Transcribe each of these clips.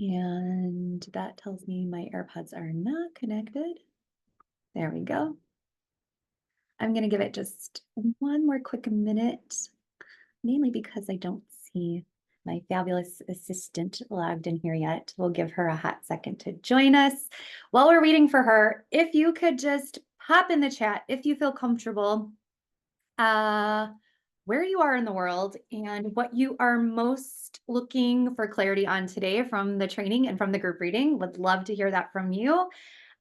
And that tells me my AirPods are not connected. There we go. I'm going to give it just one more quick minute, mainly because I don't see my fabulous assistant logged in here yet. We'll give her a hot second to join us. While we're waiting for her, if you could just pop in the chat if you feel comfortable, uh, where you are in the world and what you are most looking for clarity on today from the training and from the group reading. Would love to hear that from you.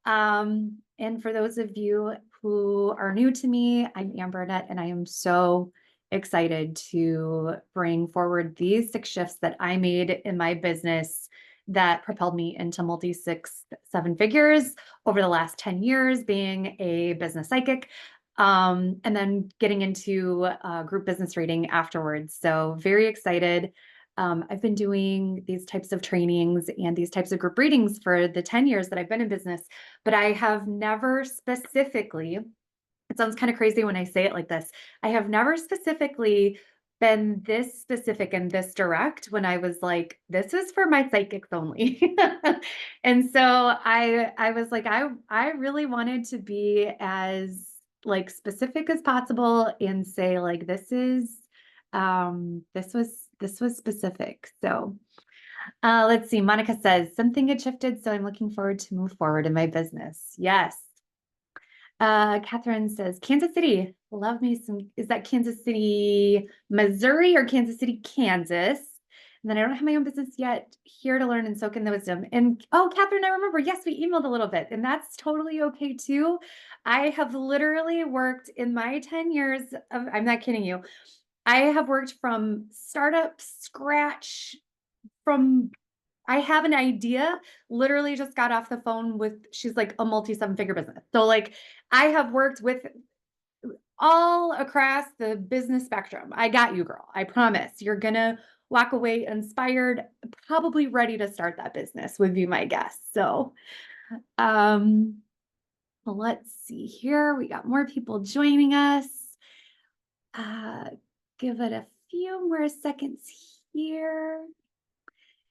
And for those of you who are new to me, I'm Amber Burnett, and I am so excited to bring forward these 6 shifts that I made in my business that propelled me into multi 6, 7 figures over the last 10 years, being a business psychic. And then getting into group business reading afterwards. So, very excited. I've been doing these types of trainings and these types of group readings for the 10 years that I've been in business, but I have never specifically, it sounds kind of crazy when I say it like this, I have never specifically been this specific and this direct when I was like, this is for my psychics only. And so I was like, I really wanted to be as like specific as possible and say like this was specific. So let's see. Monica says something had shifted, so I'm looking forward to move forward in my business. Yes. Catherine says Kansas City. Love me some. Is that Kansas City, Missouri, or Kansas City, Kansas? And then I don't have my own business yet. Here to learn and soak in the wisdom. And oh, Catherine, I remember. Yes, we emailed a little bit, and that's totally okay too. I have literally worked in my 10 years of. I'm not kidding you. I have worked from startup scratch from I have an idea, literally just got off the phone with she's like a multi 7 figure business. So like I have worked with all across the business spectrum. I got you, girl. I promise. You're gonna walk away inspired, probably ready to start that business would be my guess. So um let's see here. We got more people joining us. Uh give it a few more seconds here.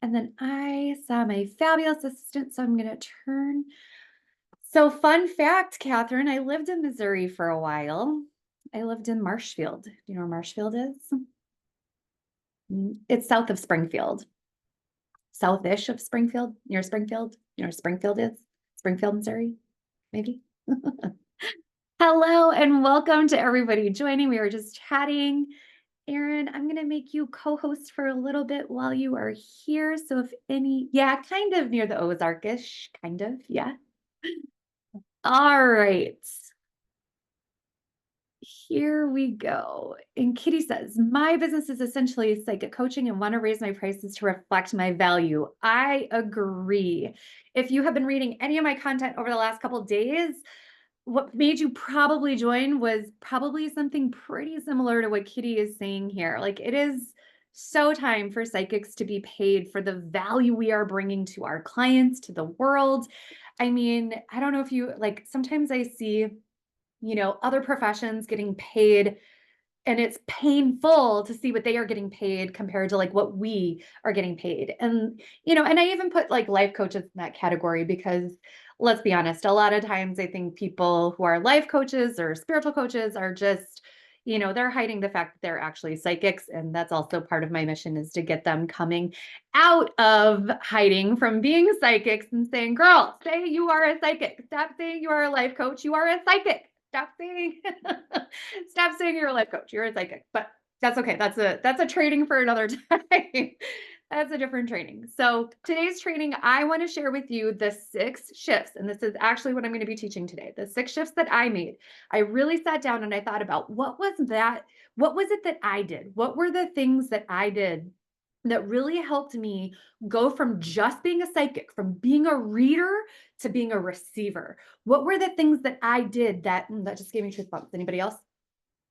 And then I saw my fabulous assistant, so I'm going to turn. So, fun fact, Catherine, I lived in Missouri for a while. I lived in Marshfield. Do you know where Marshfield is? It's south of Springfield, southish of Springfield, near Springfield. You know where Springfield is? Springfield, Missouri, maybe. Hello and welcome to everybody joining. We were just chatting. Erin, I'm going to make you co-host for a little bit while you are here. So if any, yeah, kind of near the Ozarkish, kind of, yeah. All right. Here we go. And Kitty says, my business is essentially psychic coaching and want to raise my prices to reflect my value. I agree. If you have been reading any of my content over the last couple of days, what made you probably join was probably something pretty similar to what Kitty is saying here. Like it is so time for psychics to be paid for the value we are bringing to our clients, to the world. I mean, I don't know if you like, sometimes I see, other professions getting paid and it's painful to see what they are getting paid compared to like what we are getting paid. And, and I even put like life coaches in that category because let's be honest, a lot of times I think people who are life coaches or spiritual coaches are just, they're hiding the fact that they're actually psychics. And that's also part of my mission is to get them coming out of hiding from being psychics and saying, girl, say you are a psychic. Stop saying you are a life coach. You are a psychic. Stop saying stop saying you're a life coach. You're a psychic, but that's okay. That's a training for another time. That's a different training. So today's training, I want to share with you the 6 shifts, and this is actually what I'm going to be teaching today. The 6 shifts that I made. I really sat down and I thought about what was that? What was it that I did? What were the things that I did that really helped me go from just being a psychic, from being a reader to being a receiver? What were the things that I did that just gave me truth bumps? Anybody else?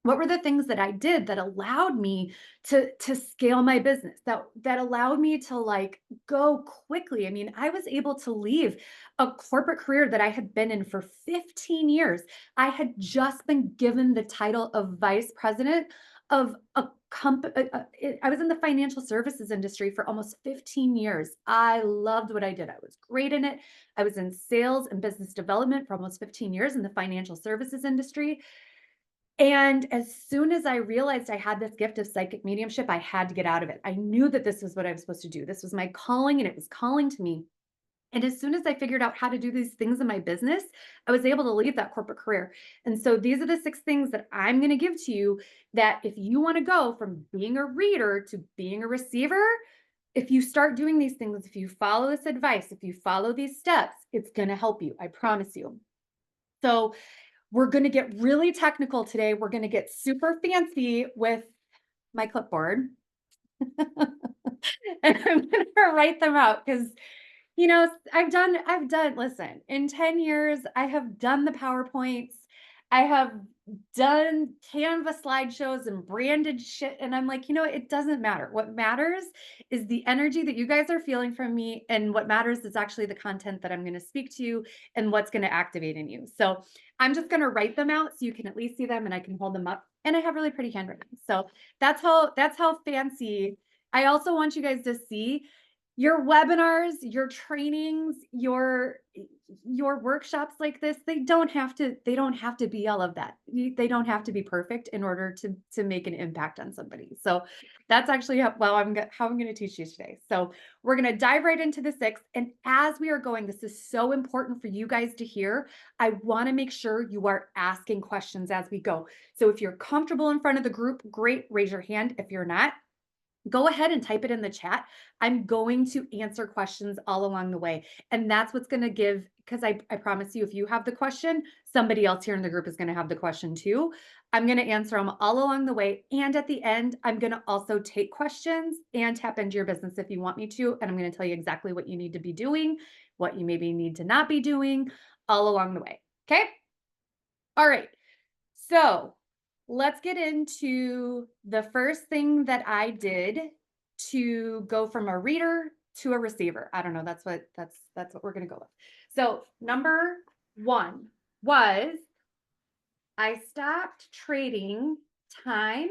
What were the things that I did that allowed me to scale my business, that allowed me to like go quickly? I mean, I was able to leave a corporate career that I had been in for 15 years. I had just been given the title of vice president of a I was in the financial services industry for almost 15 years. I loved what I did. I was great in it. I was in sales and business development for almost 15 years in the financial services industry. And as soon as I realized I had this gift of psychic mediumship, I had to get out of it. I knew that this was what I was supposed to do. This was my calling and it was calling to me. And as soon as I figured out how to do these things in my business, I was able to leave that corporate career. And so these are the 6 things that I'm going to give to you that if you want to go from being a reader to being a receiver, if you start doing these things, if you follow this advice, if you follow these steps, it's going to help you. I promise you. So we're going to get really technical today. We're going to get super fancy with my clipboard. And I'm going to write them out because listen, in 10 years, I have done the PowerPoints. I have done Canva slideshows and branded shit. And I'm like, it doesn't matter. What matters is the energy that you guys are feeling from me. And what matters is actually the content that I'm going to speak to you and what's going to activate in you. So I'm just going to write them out so you can at least see them and I can hold them up. And I have really pretty handwriting. So that's how fancy. I also want you guys to see your webinars, your trainings, your workshops like this, they don't have to be all of that. They don't have to be perfect in order to make an impact on somebody. So that's actually how I'm going to teach you today. So we're going to dive right into the 6. And as we are going, this is so important for you guys to hear. I want to make sure you are asking questions as we go. So if you're comfortable in front of the group, great, raise your hand. If you're not, go ahead and type it in the chat. I'm going to answer questions all along the way. And that's what's going to give, because I promise you, if you have the question, somebody else here in the group is going to have the question too. I'm going to answer them all along the way. And at the end, I'm going to also take questions and tap into your business if you want me to. And I'm going to tell you exactly what you need to be doing, what you maybe need to not be doing all along the way. Okay. All right. So let's get into the first thing that I did to go from a reader to a receiver. I don't know. That's what we're going to go with. So number 1 was I stopped trading time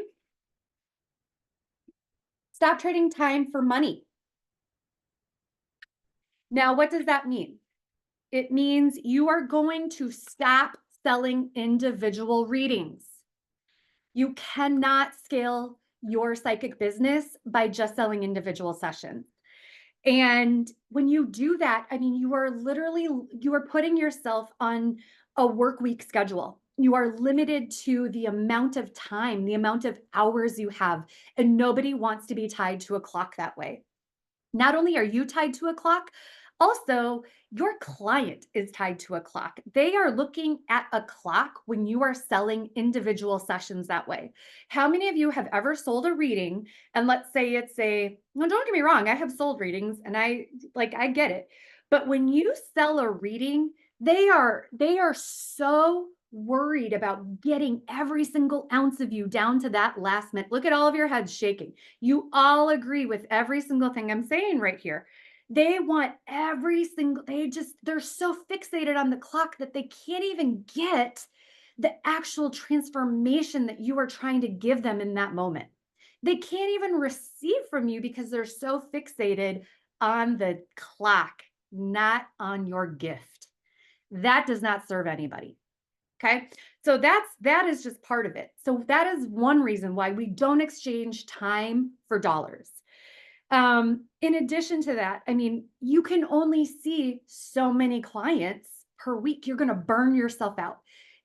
for money. Now, what does that mean? It means you are going to stop selling individual readings. You cannot scale your psychic business by just selling individual sessions. And when you do that, I mean, you are putting yourself on a work week schedule. You are limited to the amount of time, the amount of hours you have, and nobody wants to be tied to a clock that way. Not only are you tied to a clock, also your client is tied to a clock. They are looking at a clock when you are selling individual sessions that way. How many of you have ever sold a reading? And let's say no, don't get me wrong, I have sold readings and I get it. But when you sell a reading, they are so worried about getting every single ounce of you down to that last minute. Look at all of your heads shaking. You all agree with every single thing I'm saying right here. They want they're so fixated on the clock that they can't even get the actual transformation that you are trying to give them in that moment. They can't even receive from you because they're so fixated on the clock, not on your gift. That does not serve anybody. Okay. So that is just part of it. So that is one reason why we don't exchange time for dollars. In addition to that, I mean, you can only see so many clients per week. You're going to burn yourself out.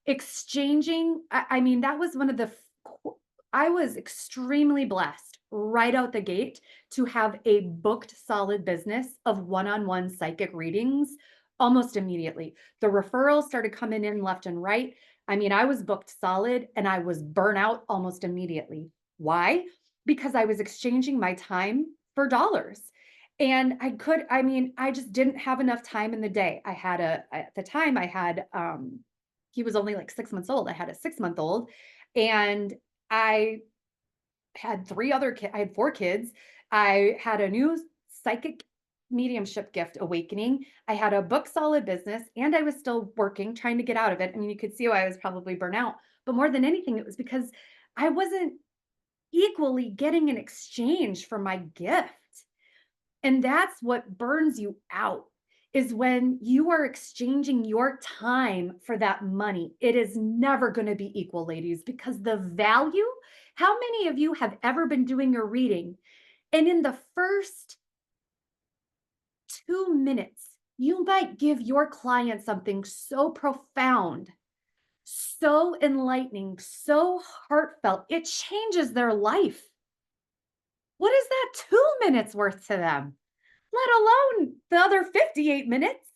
Exchanging, I mean, that was I was extremely blessed right out the gate to have a booked solid business of one-on-one psychic readings almost immediately. The referrals started coming in left and right. I mean, I was booked solid and I was burnt out almost immediately. Why? Because I was exchanging my time for dollars. And I just didn't have enough time in the day. At the time I had, he was only like 6 months old. I had a 6-month-old and I had 4 kids. I had a new psychic mediumship gift awakening. I had a book solid business and I was still working, trying to get out of it. I mean, you could see why I was probably burnt out, but more than anything, it was because I wasn't equally getting an exchange for my gift. And that's what burns you out is when you are exchanging your time for that money. It is never going to be equal, ladies, because the value, how many of you have ever been doing your reading and in the first 2 minutes, you might give your client something so profound, so enlightening, so heartfelt, it changes their life. What is that 2 minutes worth to them? Let alone the other 58 minutes.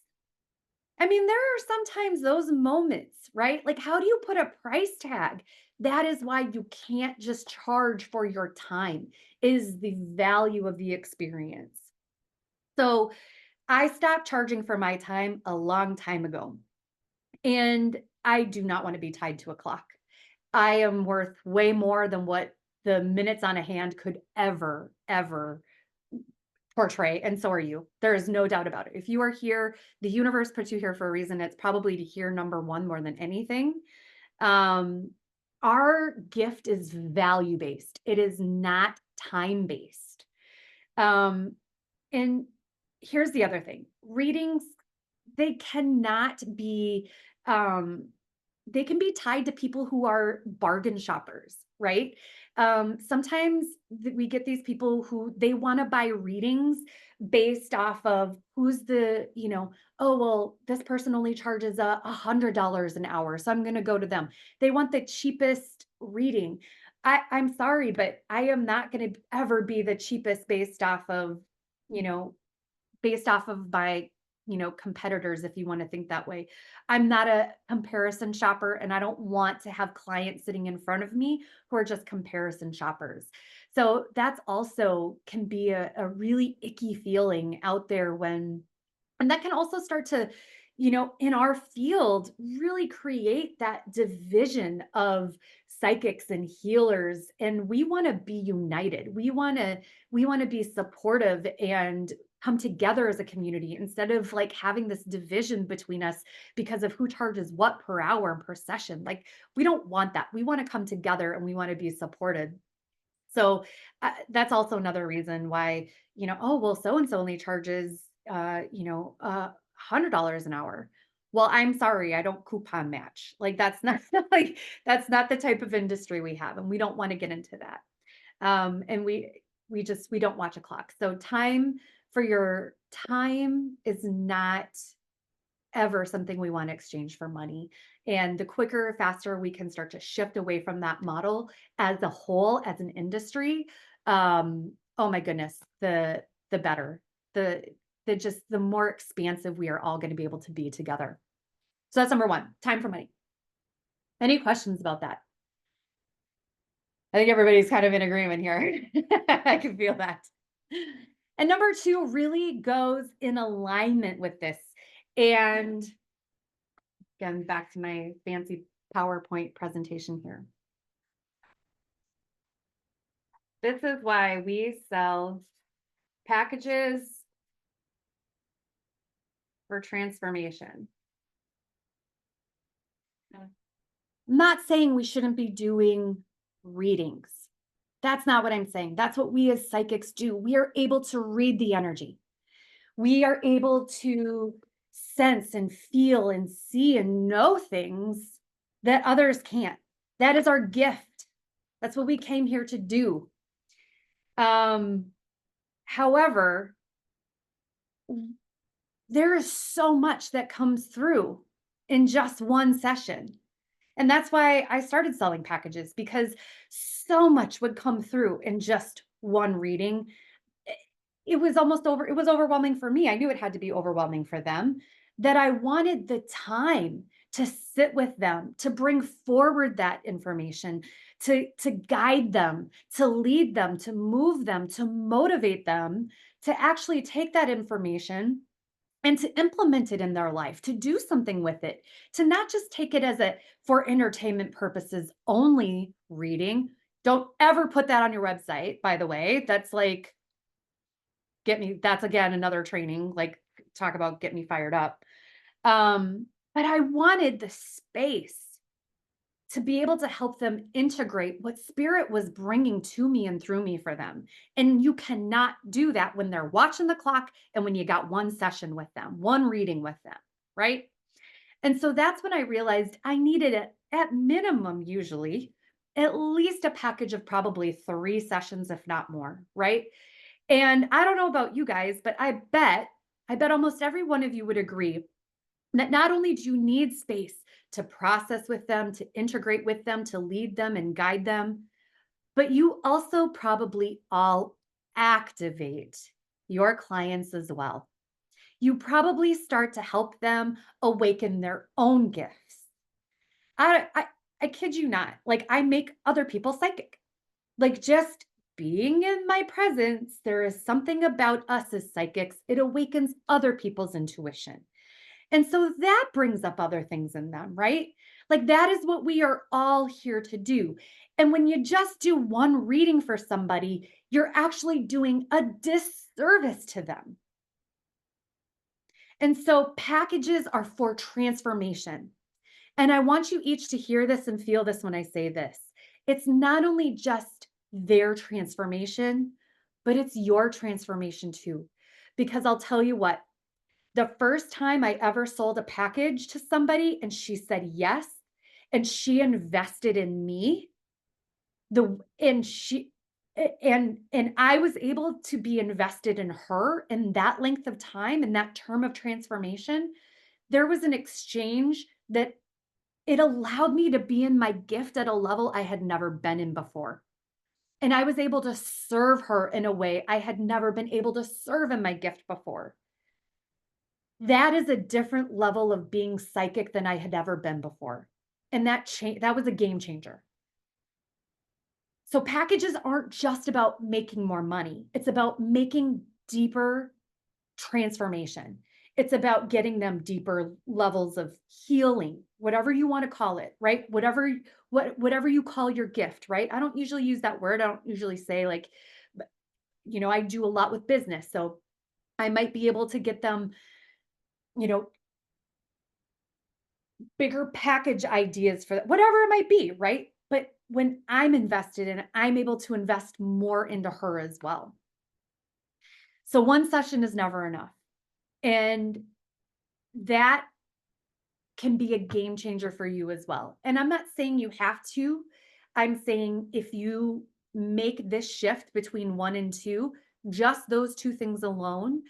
I mean, there are sometimes those moments, right? Like, how do you put a price tag? That is why you can't just charge for your time, is the value of the experience. So I stopped charging for my time a long time ago, and I do not want to be tied to a clock. I am worth way more than what the minutes on a hand could ever portray, and so are you. There is no doubt about it. If you are here, the universe put you here for a reason. It's probably to hear number one more than anything. Um, our gift is value based. It is not time based. Um, and here's the other thing: readings, they cannot be um they can be tied to people who are bargain shoppers, right? Sometimes we get these people who they want to buy readings based off of who's oh, well, this person only charges $100 an hour, so I'm going to go to them. They want the cheapest reading. I'm sorry, but I am not going to ever be the cheapest you know, based off of my competitors, if you want to think that way. I'm not a comparison shopper, and I don't want to have clients sitting in front of me who are just comparison shoppers. So that's also can be a really icky feeling out there and that can also start to, in our field, really create that division of psychics and healers. And we want to be united. We want to be supportive and come together as a community instead of like having this division between us because of who charges what per hour and per session. Like, we don't want that. We want to come together and we want to be supported. So that's also another reason why, oh, well, so and so only charges, $100 an hour. Well, I'm sorry, I don't coupon match. Like, that's not like that's not the type of industry we have, and we don't want to get into that. And we don't watch a clock. So time for your time is not ever something we want to exchange for money. And the quicker, faster we can start to shift away from that model as a whole, as an industry, oh my goodness, the better. The the more expansive we are all going to be able to be together. So that's number one, time for money. Any questions about that? I think everybody's kind of in agreement here. I can feel that. And number two really goes in alignment with this. And again, back to my fancy PowerPoint presentation here. This is why we sell packages for transformation. I'm not saying we shouldn't be doing readings. That's not what I'm saying. That's what we as psychics do. We are able to read the energy. We are able to sense and feel and see and know things that others can't. That is our gift. That's what we came here to do. However, there is so much that comes through in just one session. And that's why I started selling packages, because so much would come through in just one reading. It was it was overwhelming for me. I knew it had to be overwhelming for them, that I wanted the time to sit with them, to bring forward that information, to guide them, to lead them, to move them, to motivate them, to actually take that information and to implement it in their life, to do something with it, to not just take it as a for entertainment purposes only reading. Don't ever put that on your website, by the way. That's like, that's again another training, like, talk about get me fired up. But I wanted the space to be able to help them integrate what spirit was bringing to me and through me for them. And you cannot do that when they're watching the clock and when you got one session with them, one reading with them, right? And so that's when I realized I needed it at minimum, usually, at least a package of probably 3 sessions, if not more, right? And I don't know about you guys, but I bet almost every one of you would agree that not only do you need space to process with them, to integrate with them, to lead them and guide them, but you also probably all activate your clients as well. You probably start to help them awaken their own gifts. I, I, I kid you not. Like, I make other people psychic. Like, just being in my presence, there is something about us as psychics. It awakens other people's intuition. And so that brings up other things in them, right? Like, that is what we are all here to do. And when you just do one reading for somebody, you're actually doing a disservice to them. And so packages are for transformation. And I want you each to hear this and feel this when I say this. It's not only just their transformation, but it's your transformation too. Because I'll tell you what, the first time I ever sold a package to somebody and she said yes, and she invested in me, the and she and I was able to be invested in her in that length of time, in that term of transformation. There was an exchange that it allowed me to be in my gift at a level I had never been in before. And I was able to serve her in a way I had never been able to serve in my gift before. That is a different level of being psychic than I had ever been before. And that was a game changer. So packages aren't just about making more money. It's about making deeper transformation. It's about getting them deeper levels of healing, whatever you want to call it, right? Whatever you call your gift, right? I don't usually use that word. I don't usually say like, I do a lot with business. So I might be able to get them, you know, bigger package ideas for that, whatever it might be, right? But when I'm invested in it, I'm able to invest more into her as well. So one session is never enough. And that can be a game changer for you as well. And I'm not saying you have to. I'm saying if you make this shift between 1 and 2, just those 2 things alone,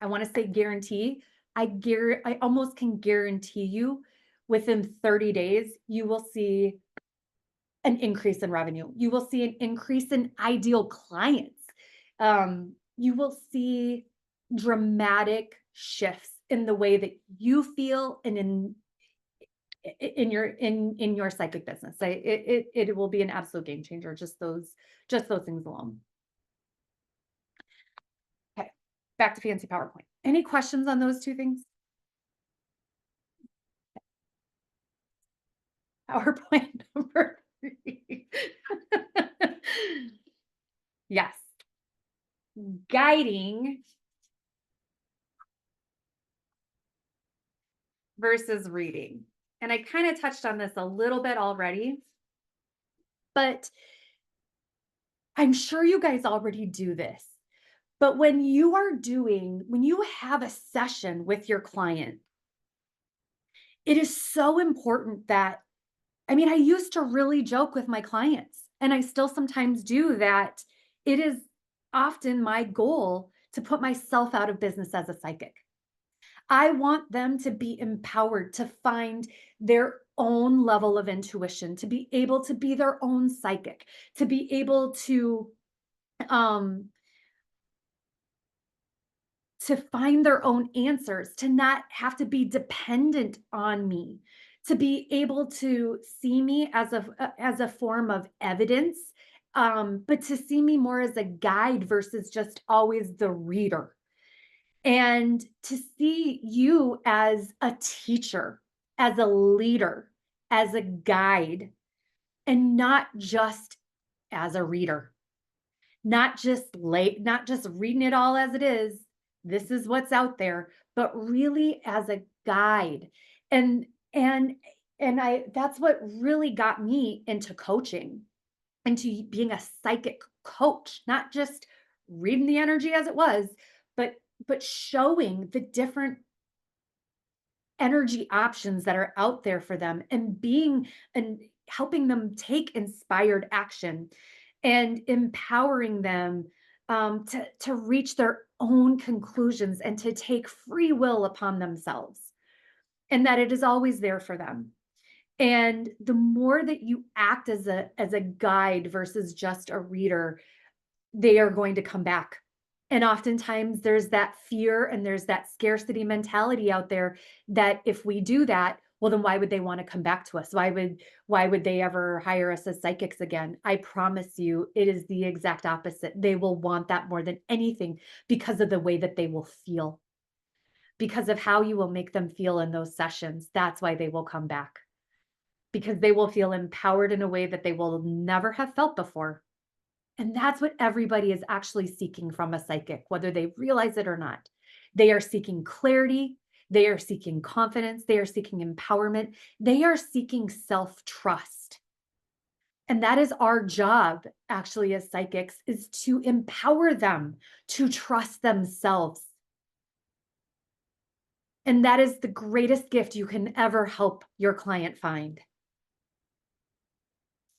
I want to say guarantee, I almost can guarantee you within 30 days you will see an increase in revenue. You will see an increase in ideal clients. You will see dramatic shifts in the way that you feel and in your psychic business. It will be an absolute game changer. Just those things alone. Okay, back to fancy PowerPoint. Any questions on those 2 things? PowerPoint number 3. Yes. Guiding versus reading. And I kind of touched on this a little bit already, but I'm sure you guys already do this. But when you have a session with your client, it is so important that, I mean, I used to really joke with my clients, and I still sometimes do that. It is often my goal to put myself out of business as a psychic. I want them to be empowered to find their own level of intuition, to be able to be their own psychic, to be able um to find their own answers, to not have to be dependent on me, to be able to see me as a form of evidence, but to see me more as a guide versus just always the reader. And to see you as a teacher, as a leader, as a guide, and not just as a reader, not just reading it all as it is. This is what's out there, but really as a guide. And And that's what really got me into coaching, into being a psychic coach, not just reading the energy as it was, but showing the different energy options that are out there for them, and being and helping them take inspired action, and empowering them to reach their own conclusions and to take free will upon themselves, and that it is always there for them. And the more that you act as a guide versus just a reader, they are going to come back. And oftentimes there's that fear and there's that scarcity mentality out there, that if we do that, well, then why would they want to come back to us? Why would they ever hire us as psychics again? I promise you, it is the exact opposite. They will want that more than anything, because of the way that they will feel, because of how you will make them feel in those sessions. That's why they will come back, because they will feel empowered in a way that they will never have felt before. And that's what everybody is actually seeking from a psychic, whether they realize it or not. They are seeking clarity, they are seeking confidence, they are seeking empowerment, they are seeking self trust. And that is our job, actually, as psychics, is to empower them to trust themselves. And that is the greatest gift you can ever help your client find.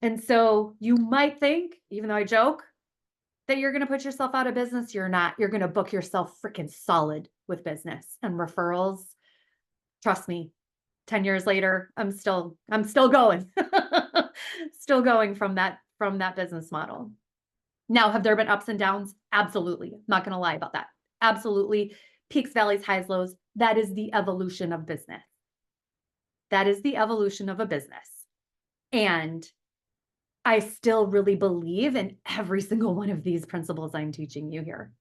And so you might think, even though I joke, that you're gonna put yourself out of business. You're not. You're gonna book yourself freaking solid with business and referrals. Trust me, 10 years later, I'm still going. Still going from that business model. Now, have there been ups and downs? Absolutely. I'm not gonna lie about that. Absolutely. Peaks, valleys, highs, lows. That is the evolution of business. That is the evolution of a business. And I still really believe in every single one of these principles I'm teaching you here.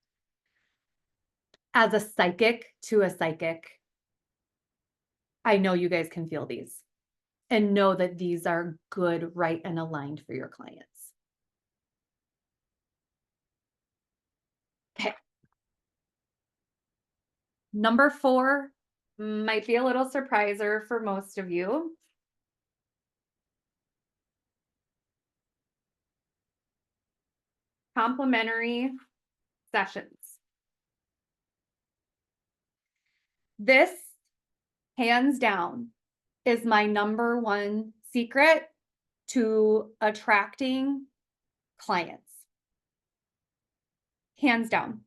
As a psychic to a psychic, I know you guys can feel these and know that these are good, right, and aligned for your clients. Okay. Number 4 might be a little surpriser for most of you. Complimentary sessions. This, hands down, is my number one secret to attracting clients. Hands down.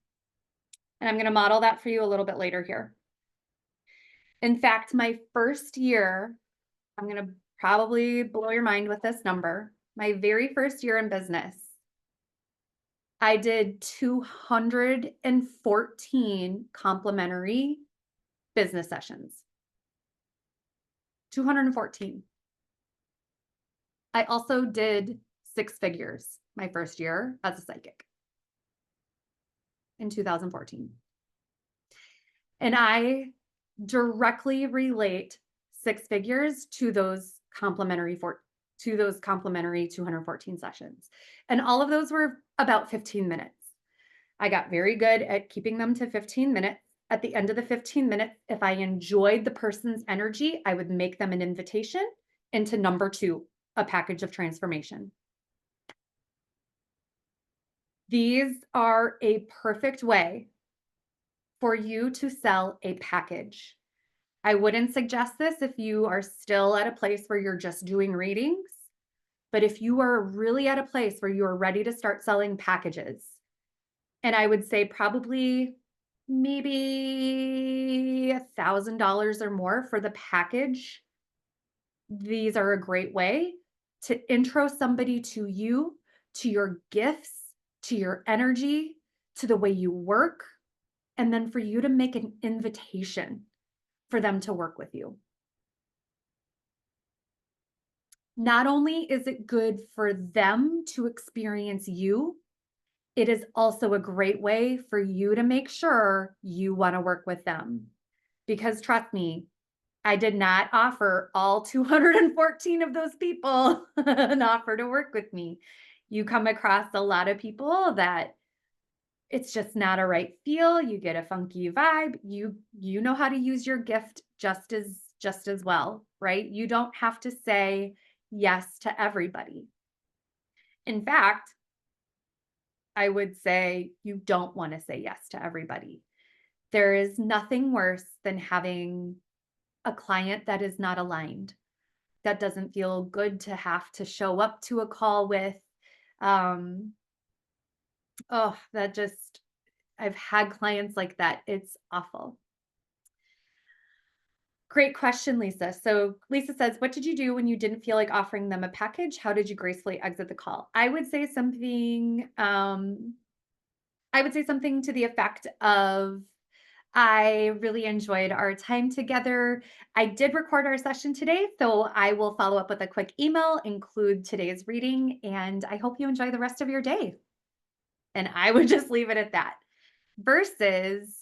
And I'm going to model that for you a little bit later here. In fact, my first year, I'm going to probably blow your mind with this number. My very first year in business, I did 214 complimentary business sessions. 214. I also did 6 figures my first year as a psychic in 2014. And I directly relate 6 figures to those complimentary 214 sessions. And all of those were about 15 minutes. I got very good at keeping them to 15 minutes. At the end of the 15 minutes, if I enjoyed the person's energy, I would make them an invitation into number 2, a package of transformation. These are a perfect way for you to sell a package. I wouldn't suggest this if you are still at a place where you're just doing readings, but if you are really at a place where you are ready to start selling packages, and I would say probably maybe $1,000 or more for the package, these are a great way to intro somebody to you, to your gifts, to your energy, to the way you work, and then for you to make an invitation for them to work with you. Not only is it good for them to experience you, it is also a great way for you to make sure you want to work with them. Because trust me, I did not offer all 214 of those people an offer to work with me. You come across a lot of people that it's just not a right feel. You get a funky vibe. You know how to use your gift just as just as well, right? You don't have to say yes to everybody. In fact, I would say you don't want to say yes to everybody. There is nothing worse than having a client that is not aligned, that doesn't feel good to have to show up to a call with. Um, oh, that just, I've had clients like that. It's awful. Great question, Lisa. So Lisa says, what did you do when you didn't feel like offering them a package? How did you gracefully exit the call? I would say something to the effect of, I really enjoyed our time together. I did record our session today, so I will follow up with a quick email, include today's reading, and I hope you enjoy the rest of your day. And I would just leave it at that. Versus,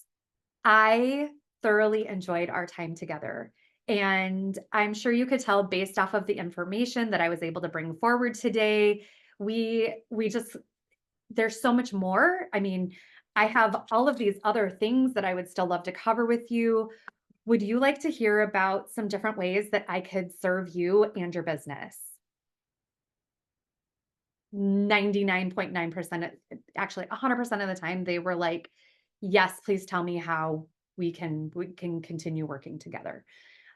I thoroughly enjoyed our time together. And I'm sure you could tell based off of the information that I was able to bring forward today. We just, there's so much more. I mean, I have all of these other things that I would still love to cover with you. Would you like to hear about some different ways that I could serve you and your business? 99.9%, actually 100% of the time, they were like, yes, please tell me how we can continue working together.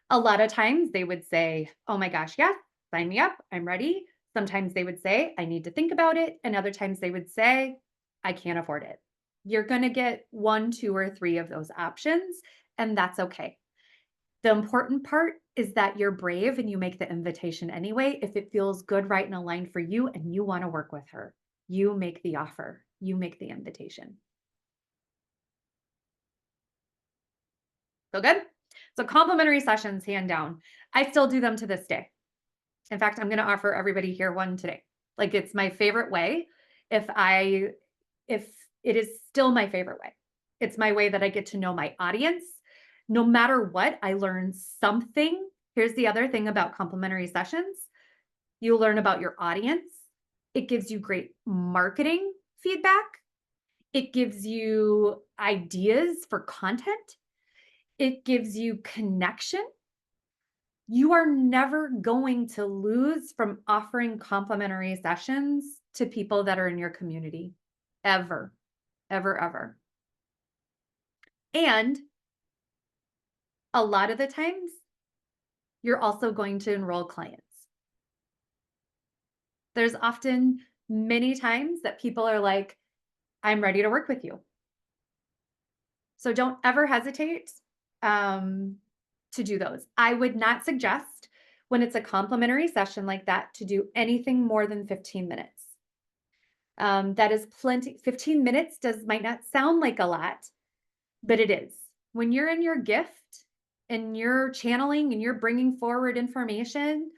A lot of times they would say, oh my gosh, yes, sign me up. I'm ready. Sometimes they would say, I need to think about it. And other times they would say, I can't afford it. You're going to get one, two, or three of those options, and that's okay. The important part is that you're brave and you make the invitation anyway. If it feels good, right, and aligned for you and you want to work with her, you make the offer, you make the invitation. So good? So complimentary sessions, hand down. I still do them to this day. In fact, I'm going to offer everybody here one today. Like, it's my favorite way. If it is still my favorite way, it's my way that I get to know my audience. No matter what, I learn something. Here's the other thing about complimentary sessions. You learn about your audience. It gives you great marketing feedback. It gives you ideas for content. It gives you connection. You are never going to lose from offering complimentary sessions to people that are in your community. Ever, ever, ever. And a lot of the times, you're also going to enroll clients. There's often many times that people are like, I'm ready to work with you. So don't ever hesitate to do those. I would not suggest when it's a complimentary session like that to do anything more than 15 minutes. That is plenty. 15 minutes might not sound like a lot, but it is. When you're in your gift and you're channeling and you're bringing forward information,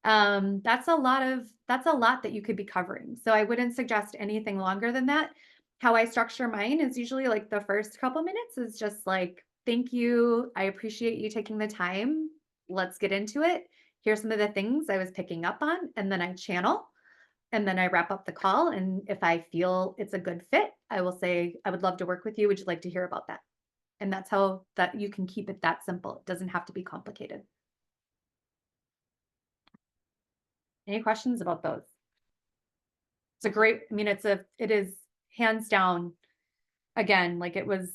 that's a lot that you could be covering. So I wouldn't suggest anything longer than that. How I structure mine is usually like the first couple minutes is just like, thank you. I appreciate you taking the time. Let's get into it. Here's some of the things I was picking up on, and then I channel, and then I wrap up the call. And if I feel it's a good fit, I will say, I would love to work with you. Would you like to hear about that? And that's how that you can keep it that simple. It doesn't have to be complicated. Any questions about those? It's a great, I mean, it is hands down, again, like it was,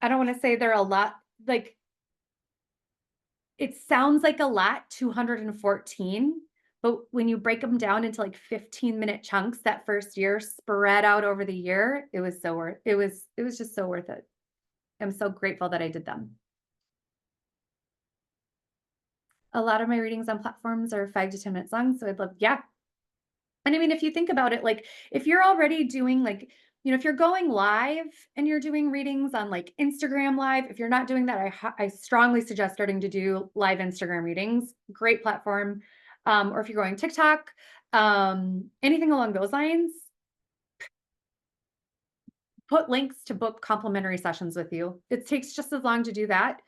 I don't want to say they're a lot, like it sounds like a lot, 214, but when you break them down into like 15-minute chunks that first year spread out over the year, it was so worth, it was just so worth it. I'm so grateful that I did them. A lot of my readings on platforms are 5 to 10 minutes long, so I'd love, yeah. And I mean, if you think about it, like if you're already doing like, if you're going live and you're doing readings on like Instagram Live, if you're not doing that, I strongly suggest starting to do live Instagram readings. Great platform. Or if you're going TikTok, anything along those lines, put links to book complimentary sessions with you. It takes just as long to do that.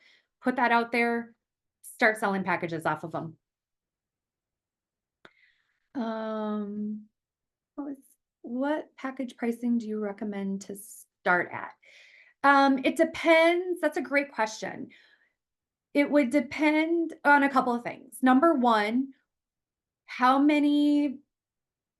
Put that out there, start selling packages off of them. What package pricing do you recommend to start at? It depends. That's a great question. It would depend on a couple of things. Number one, how many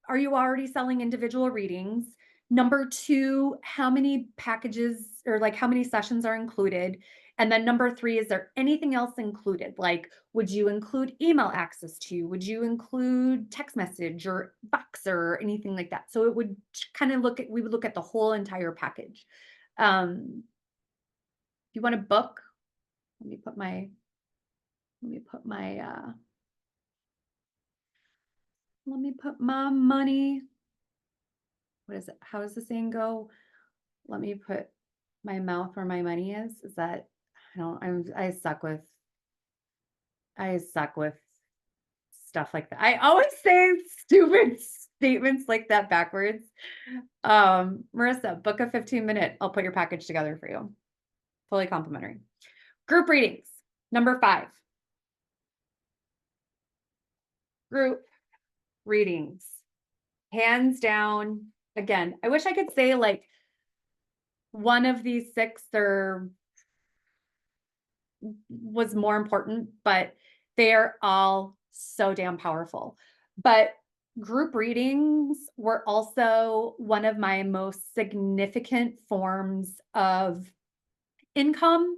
are you already selling individual readings? Number two, how many packages or like how many sessions are included? And then number three, is there anything else included? Like, would you include email access to you? Would you include text message or box or anything like that? So it would kind of we would look at the whole entire package. If you want to book, let me put my, let me put my, let me put my money. What is it? How does the saying go? Let me put my mouth where my money is. Is that, I don't, I suck with stuff like that. I always say stupid statements like that backwards. Marissa, book a 15-minute. I'll put your package together for you. Fully complimentary. Group readings. Number 5. Group readings. Hands down. Again, I wish I could say like one of these 6 was more important, but they are all so damn powerful. But group readings were also one of my most significant forms of income,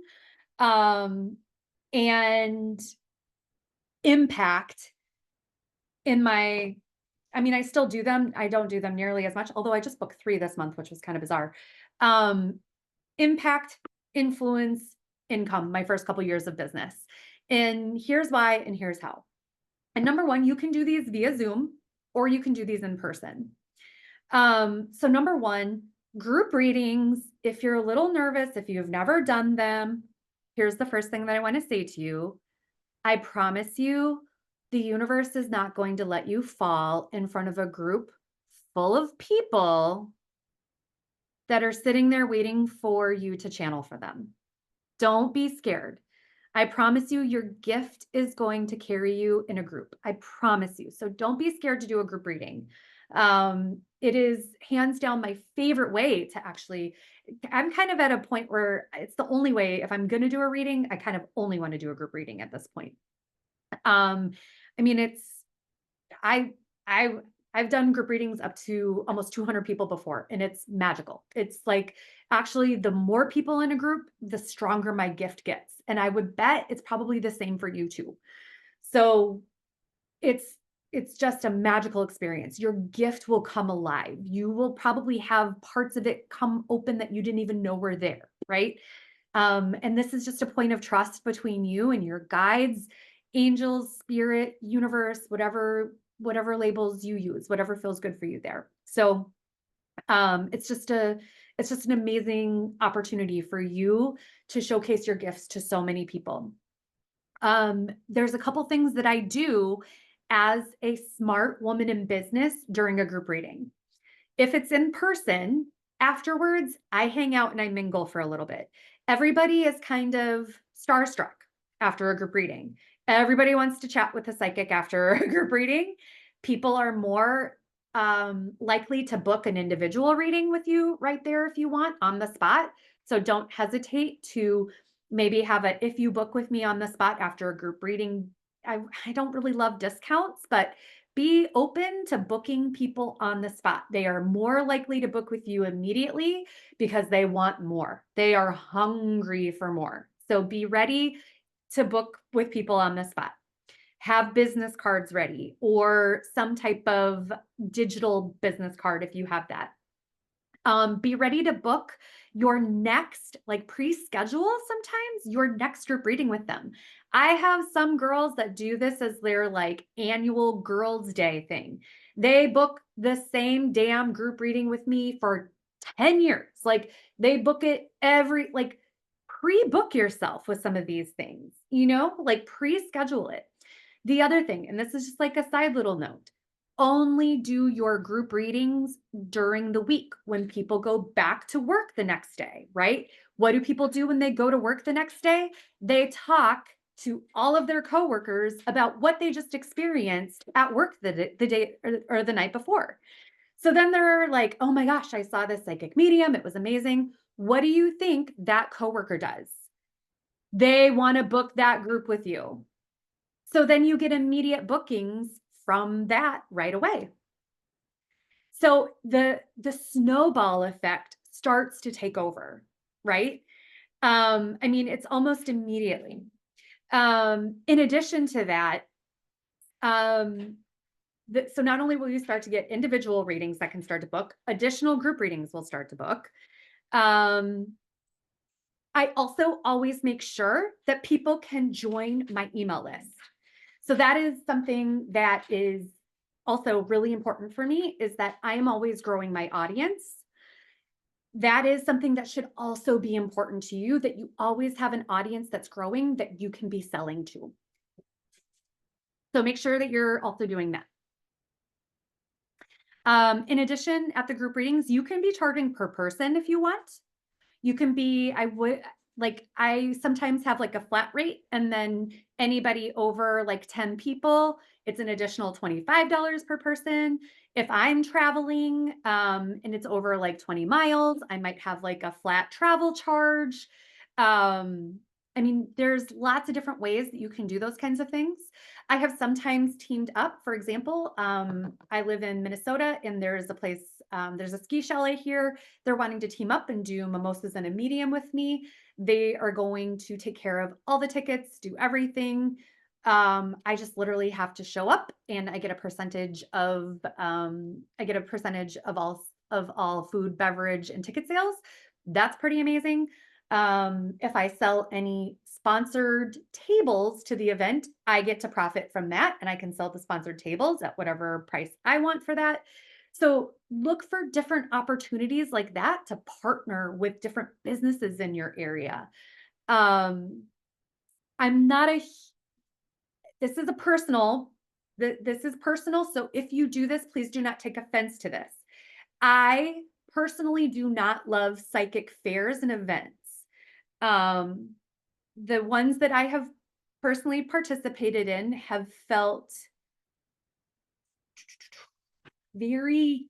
and impact in my, I mean, I still do them. I don't do them nearly as much, although I just booked 3 this month, which was kind of bizarre. Impact, influence, income, my first couple years of business. And here's why, and here's how. And number one, you can do these via Zoom or you can do these in person. So number one, group readings, if you're a little nervous, if you've never done them, here's the first thing that I want to say to you. I promise you, the universe is not going to let you fall in front of a group full of people that are sitting there waiting for you to channel for them. Don't be scared. I promise you, your gift is going to carry you in a group. I promise you. So don't be scared to do a group reading. It is hands down my favorite way to actually, I'm kind of at a point where it's the only way, if I'm going to do a reading, I kind of only want to do a group reading at this point. I mean, I, I, I've done group readings up to almost 200 people before, and it's magical. It's like, actually, the more people in a group, the stronger my gift gets. And I would bet it's probably the same for you too. So it's, it's just a magical experience. Your gift will come alive. You will probably have parts of it come open that you didn't even know were there, right? And this is just a point of trust between you and your guides, angels, spirit, universe, whatever labels you use, whatever feels good for you there. So it's just an amazing opportunity for you to showcase your gifts to so many people. There's a couple things that I do as a smart woman in business during a group reading. If it's in person, afterwards, I hang out and I mingle for a little bit. Everybody is kind of starstruck after a group reading. Everybody wants to chat with a psychic after a group reading. People are more likely to book an individual reading with you right there if you want on the spot. So don't hesitate to maybe have a, if you book with me on the spot after a group reading, I don't really love discounts, but be open to booking people on the spot. They are more likely to book with you immediately because they want more. They are hungry for more. So be ready to book with people on the spot. Have business cards ready or some type of digital business card if you have that. Be ready to book your next, like pre-schedule sometimes your next group reading with them. I have some girls that do this as their like annual girls' day thing. They book the same damn group reading with me for 10 years. Like they book it like pre-book yourself with some of these things, like pre-schedule it. The other thing, and this is just like a side little note, only do your group readings during the week when people go back to work the next day, right? What do people do when they go to work the next day? They talk to all of their coworkers about what they just experienced at work the day or the night before. So then they're like, oh my gosh, I saw this psychic medium. It was amazing. What do you think that coworker does? They want to book that group with you. So then you get immediate bookings from that right away. So the snowball effect starts to take over, right? I mean, it's almost immediately. In addition to that, um, so not only will you start to get individual readings that can start to book, additional group readings will start to book. Um, I also always make sure that people can join my email list. So that is something that is also really important for me is that I am always growing my audience. That is something that should also be important to you, that you always have an audience that's growing that you can be selling to. So make sure that you're also doing that. In addition, at the group readings, you can be charging per person if you want. You can be, I sometimes have like a flat rate, and then anybody over like 10 people, it's an additional $25 per person. If I'm traveling, and it's over like 20 miles, I might have like a flat travel charge. I mean, there's lots of different ways that you can do those kinds of things. I have sometimes teamed up. For example, I live in Minnesota and there's a place, there's a ski chalet here. They're wanting to team up and do mimosas and a medium with me. They are going to take care of all the tickets, do everything. I just literally have to show up and I get a percentage of all food, beverage, and ticket sales. That's pretty amazing. If I sell any sponsored tables to the event, I get to profit from that and I can sell the sponsored tables at whatever price I want for that. So look for different opportunities like that to partner with different businesses in your area. Um, I'm not a, this is a personal, this is personal. So if you do this, please do not take offense to this. I personally do not love psychic fairs and events. Um, the ones that I have personally participated in have felt very,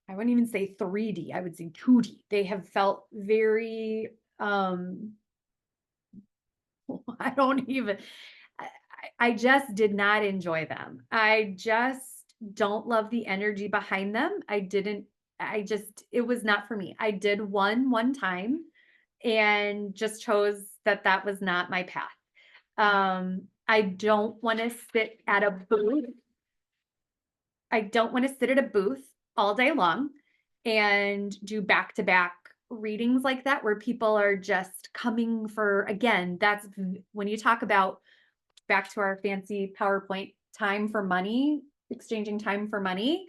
I wouldn't even say 3D, I would say 2D. They have felt very, I don't even, I, I just did not enjoy them. I just don't love the energy behind them. It was not for me. I did one time and just chose that that was not my path. I don't want to sit at a booth. I don't want to sit at a booth all day long and do back-to-back readings like that where people are just coming for, again, when you talk about back to our fancy PowerPoint, time for money, exchanging time for money.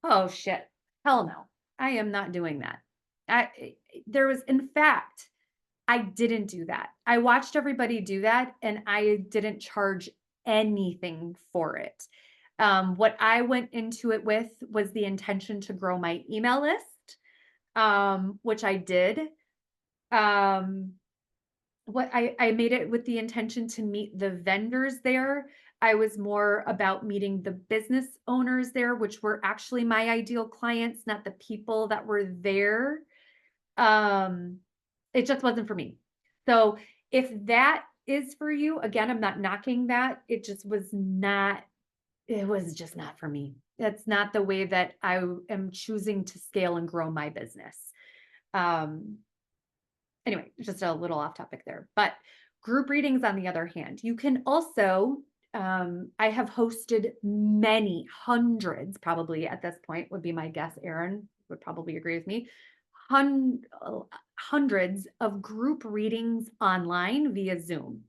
Oh shit. Hell no. I am not doing that. There was, in fact, I didn't do that. I watched everybody do that and I didn't charge anything for it. What I went into it with was the intention to grow my email list, which I did. Um, I made it with the intention to meet the vendors there. I was more about meeting the business owners there, which were actually my ideal clients, not the people that were there. Um, it just wasn't for me. So if that is for you, again, I'm not knocking that. It was just not for me. That's not the way that I am choosing to scale and grow my business. Um, anyway, just a little off topic there. But group readings, on the other hand, you can also, I have hosted many hundreds, probably at this point would be my guess. Aaron would probably agree with me. Hundreds of group readings online via Zoom.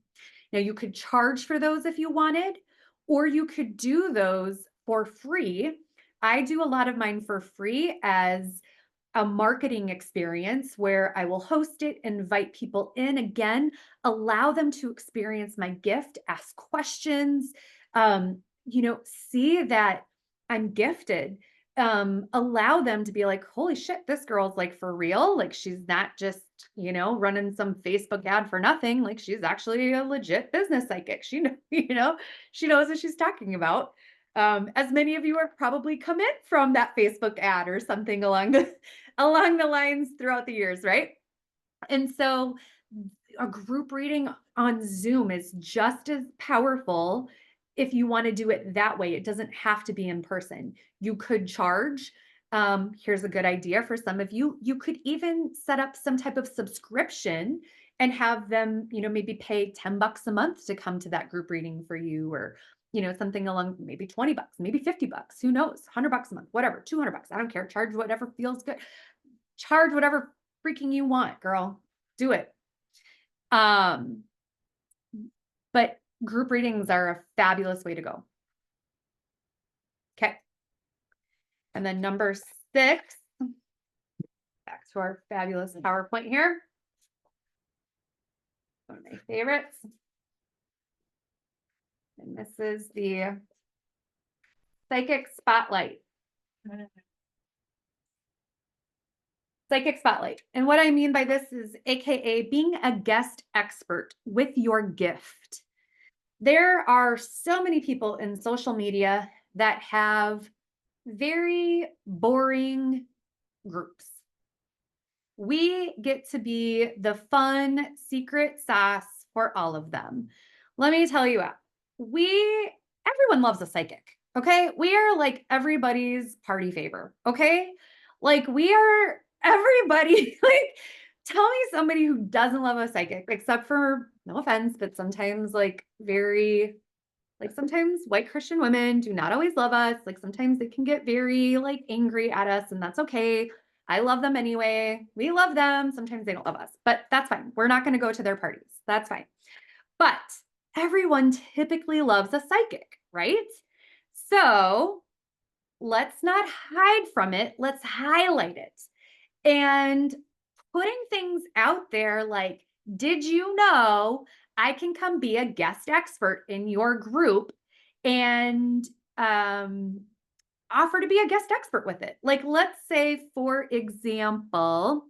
Now, you could charge for those if you wanted, or you could do those for free. I do a lot of mine for free as a marketing experience where I will host it, invite people in again, allow them to experience my gift, ask questions, see that I'm gifted, allow them to be like, holy shit, this girl's like for real. Like she's not just, running some Facebook ad for nothing. Like she's actually a legit business psychic. She know, she knows what she's talking about. As many of you are probably come in from that Facebook ad or something along the along the lines throughout the years, right? And so a group reading on Zoom is just as powerful if you want to do it that way. It doesn't have to be in person. You could charge. Here's a good idea for some of you. You could even set up some type of subscription and have them, maybe pay $10 a month to come to that group reading for you, or, something along maybe $20, maybe $50. Who knows? $100 a month, whatever, $200. I don't care. Charge whatever feels good. Charge whatever freaking you want, girl. Do it. Um, but group readings are a fabulous way to go. Okay. And then number 6, back to our fabulous PowerPoint here. One of my favorites. And this is the Psychic Spotlight. Psychic Spotlight. And what I mean by this is AKA being a guest expert with your gift. There are so many people in social media that have very boring groups. We get to be the fun secret sauce for all of them. Let me tell you what, everyone loves a psychic. Okay. We are like everybody's party favor. Okay. Like we are everybody. Like, tell me somebody who doesn't love a psychic, except for, no offense, but sometimes sometimes white Christian women do not always love us. Like sometimes they can get very angry at us, and that's okay. I love them anyway. We love them. Sometimes they don't love us, but that's fine. We're not going to go to their parties. That's fine. But everyone typically loves a psychic, right? So let's not hide from it. Let's highlight it. And putting things out there like, did you know I can come be a guest expert in your group and offer to be a guest expert with it? Like, let's say, for example,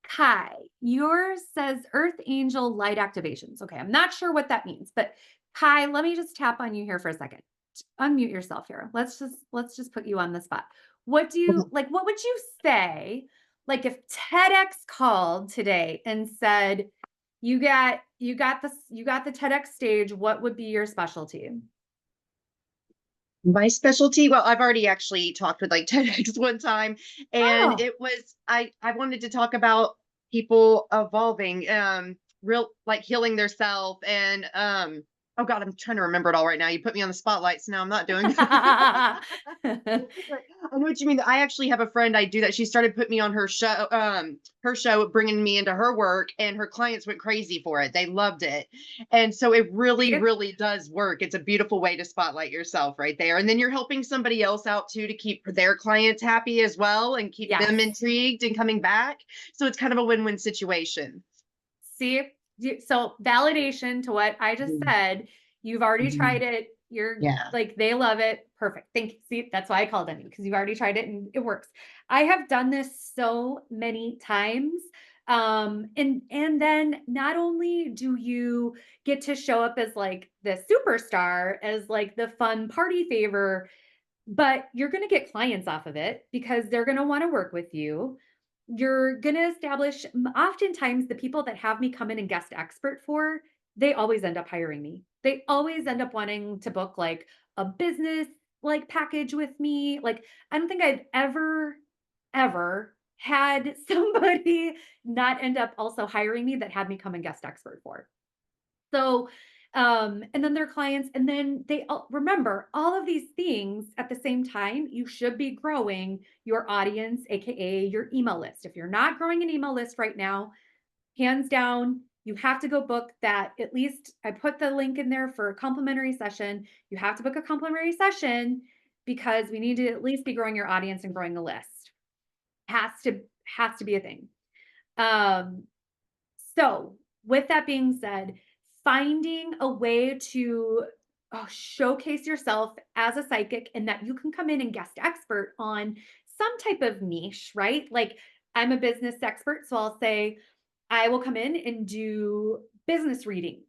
Kai, yours says Earth Angel Light Activations. Okay, I'm not sure what that means, but Kai, let me just tap on you here for a second. Unmute yourself here. Let's just put you on the spot. What do you like? What would you say? Like if TEDx called today and said, you got the TEDx stage, what would be your specialty? My specialty, well, I've already actually talked with TEDx one time, and it was I wanted to talk about people evolving, real healing their self, and oh God, I'm trying to remember it all right now. You put me on the spotlight, so now I'm not doing I know what you mean. I actually have a friend I do that. She started putting me on her show, bringing me into her work, and her clients went crazy for it. They loved it. And so it really, really does work. It's a beautiful way to spotlight yourself right there. And then you're helping somebody else out too to keep their clients happy as well and keep them intrigued and coming back. So it's kind of a win-win situation. See, so validation to what I just said. You've already tried it. You're they love it. Perfect. Thank you. See, that's why I called on you, because you've already tried it and it works. I have done this so many times. And then not only do you get to show up as the superstar, as the fun party favor, but you're going to get clients off of it because they're going to want to work with you. You're going to establish, oftentimes the people that have me come in and guest expert for, they always end up hiring me. They always end up wanting to book a business package with me. I don't think I've ever had somebody not end up also hiring me that had me come and guest expert for. So, and then their clients, and then they remember all of these things at the same time. You should be growing your audience, AKA your email list. If you're not growing an email list right now, hands down, you have to go book that. At least I put the link in there for a complimentary session. You have to book a complimentary session because we need to at least be growing your audience and growing a list. Has to be a thing. So with that being said, finding a way to showcase yourself as a psychic, and that you can come in and guest expert on some type of niche, right? Like I'm a business expert, so I'll say I will come in and do business readings,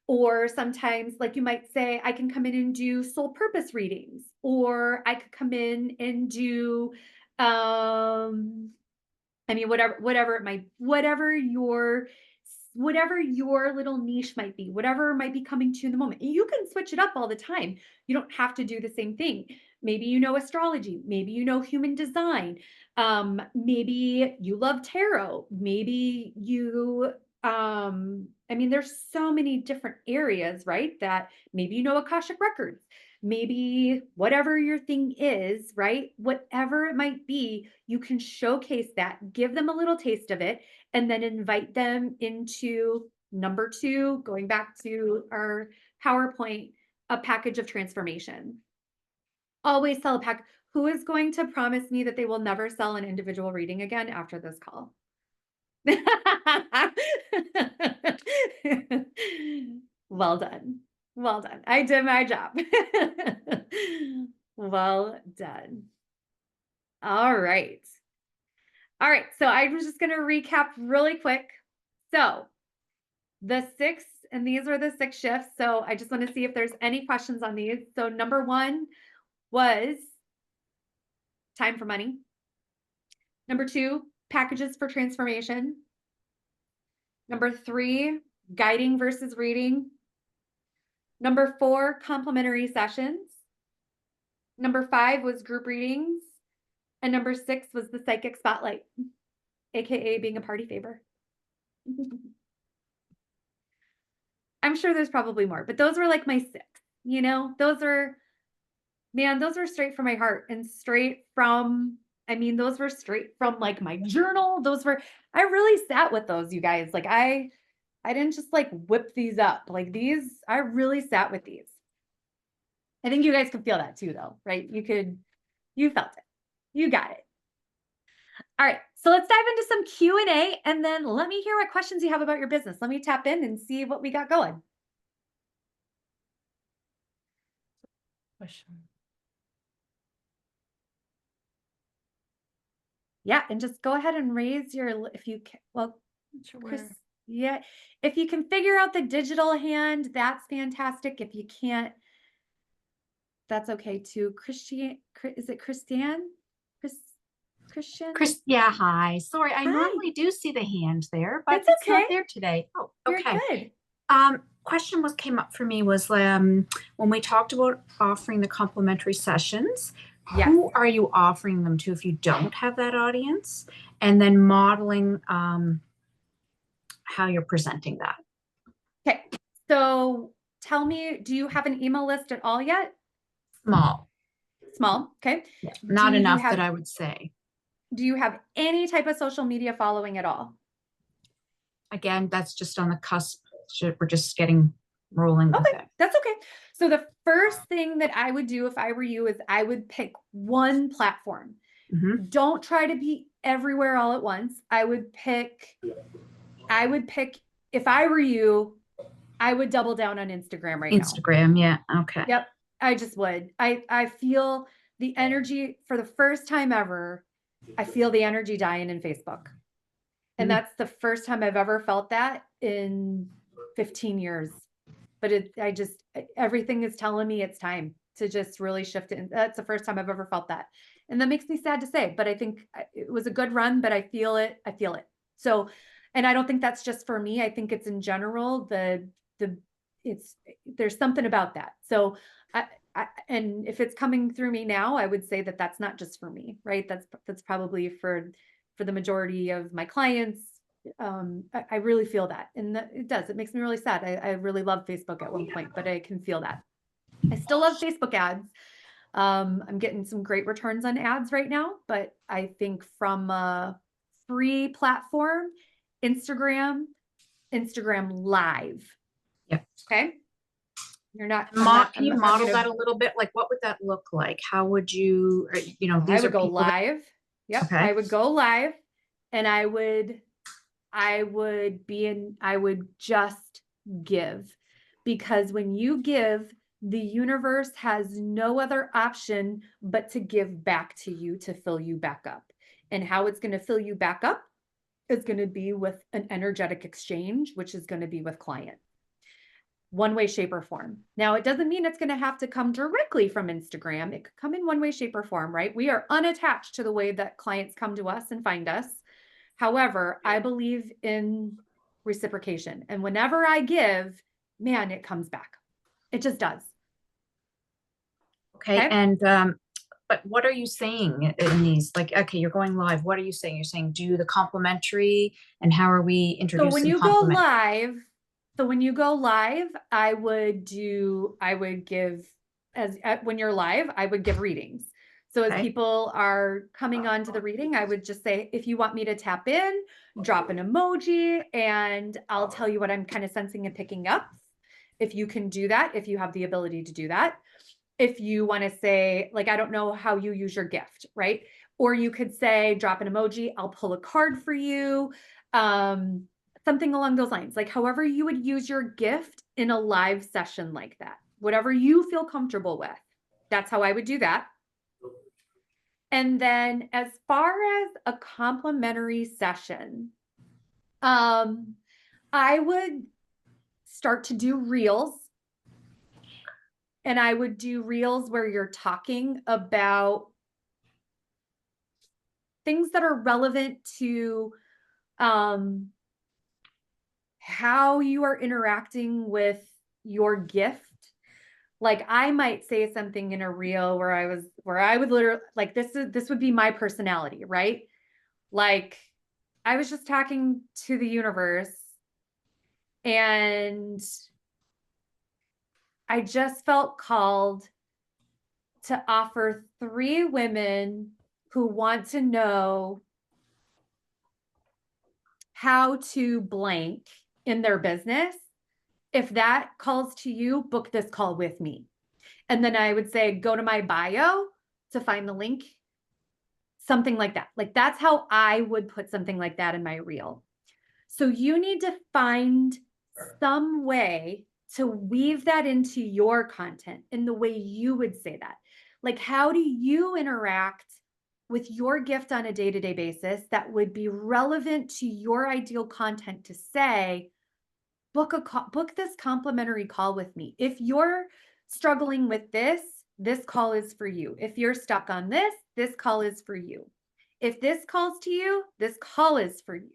Or sometimes, like you might say, I can come in and do soul purpose readings, or I could come in and do, I mean, whatever it might, whatever your little niche might be, whatever might be coming to you in the moment. You can switch it up all the time. You don't have to do the same thing. Maybe you know astrology, maybe you know human design, maybe you love tarot, maybe you I mean, there's so many different areas, right? That maybe you know Akashic records, maybe whatever your thing is, right? Whatever it might be, you can showcase that, give them a little taste of it, and then invite them into number two, going back to our PowerPoint, a package of transformation. Always sell a pack. Who is going to promise me that they will never sell an individual reading again after this call? Well done. Well done. I did my job. Well done. All right. All right. So I'm just going to recap really quick. So the six, and these are the six shifts. So I just want to see if there's any questions on these. So number one was time for money. Number two, packages for transformation. Number three, guiding versus reading. Number four, complimentary sessions. Number five was group readings. And number six was the psychic spotlight, AKA being a party favor. I'm sure there's probably more, but those were like my six, those are, man, those were straight from my heart and straight from, I mean, those were straight from like my journal. I really sat with those, you guys. Like I didn't just like whip these up. Like these, I really sat with these. I think you guys could feel that too, though, right? You felt it. You got it. All right. So let's dive into some Q&A, and then let me hear what questions you have about your business. Let me tap in and see what we got going. Question. Yeah. And just go ahead and raise your, if you can, well, Sure. Chris, yeah. If you can figure out the digital hand, that's fantastic. If you can't, that's okay too. Is it Christian? Christian? Yeah, hi. Sorry, I Hi. normally do see the hand there, but That's it's not okay. there today. Oh, You're okay. good. Question came up for me was when we talked about offering the complimentary sessions, Yes. who are you offering them to if you don't have that audience? And then modeling how you're presenting that. Okay. So tell me, do you have an email list at all yet? Small. Small. Okay. Yeah, not Do you enough have- that I would say. Do you have any type of social media following at all? Again, that's just on the cusp. We're just getting rolling with Okay, it. that's okay. So the first thing that I would do if I were you is I would pick one platform. Mhm. Don't try to be everywhere all at once. I would pick, if I were you, I would double down on Instagram right now. Instagram, yeah. Okay. Yep, I just would. I feel the energy for the first time ever. I feel the energy dying in Facebook. And that's the first time I've ever felt that in 15 years. But everything is telling me it's time to just really shift it. And that's the first time I've ever felt that. And that makes me sad to say, but I think it was a good run, but I feel it. So, and I don't think that's just for me. I think it's in general, there's something about that. So and if it's coming through me now, I would say that that's not just for me, right? That's probably for the majority of my clients. I really feel that. And it makes me really sad. I really loved Facebook at one point, but I can feel that. I still love Facebook ads. I'm getting some great returns on ads right now, but I think from a free platform, Instagram Live. Yep. Okay. Can you model that a little bit? Like, what would that look like? How would you, I would go live. Yep. Okay. I would go live, and I would just give, because when you give, the universe has no other option but to give back to you to fill you back up. And how it's going to fill you back up is going to be with an energetic exchange, which is going to be with client. one way, shape, or form. Now, it doesn't mean it's going to have to come directly from Instagram. It could come in one way, shape, or form, right? We are unattached to the way that clients come to us and find us. However, I believe in reciprocation. And whenever I give, man, it comes back. It just does. Okay. Okay. And, but what are you saying in these? Like, okay, you're going live. What are you saying? You're saying do the complimentary, and how are we So introducing when you go complimentary? live, I would give when you're live, I would give readings. So as Okay. people are coming on to the reading, I would just say, if you want me to tap in, drop an emoji, and I'll tell you what I'm kind of sensing and picking up. If you can do that, if you have the ability to do that. If you want to say, like, I don't know how you use your gift, right? Or you could say, drop an emoji, I'll pull a card for you. Something along those lines, like however you would use your gift in a live session like that, whatever you feel comfortable with. That's how I would do that. And then as far as a complimentary session, I would start to do reels. And I would do reels where you're talking about things that are relevant to how you are interacting with your gift. Like I might say something in a reel where I would literally, like, this would be my personality, right? Like I was just talking to the universe and I just felt called to offer 3 women who want to know how to blank in their business. If that calls to you, book this call with me. And then I would say, go to my bio to find the link, something like that. Like that's how I would put something like that in my reel. So you need to find some way to weave that into your content in the way you would say that. Like, how do you interact with your gift on a day-to-day basis that would be relevant to your ideal content to say, book this complimentary call with me. If you're struggling with this call is for you. If you're stuck on this call is for you. If this calls to you, this call is for you.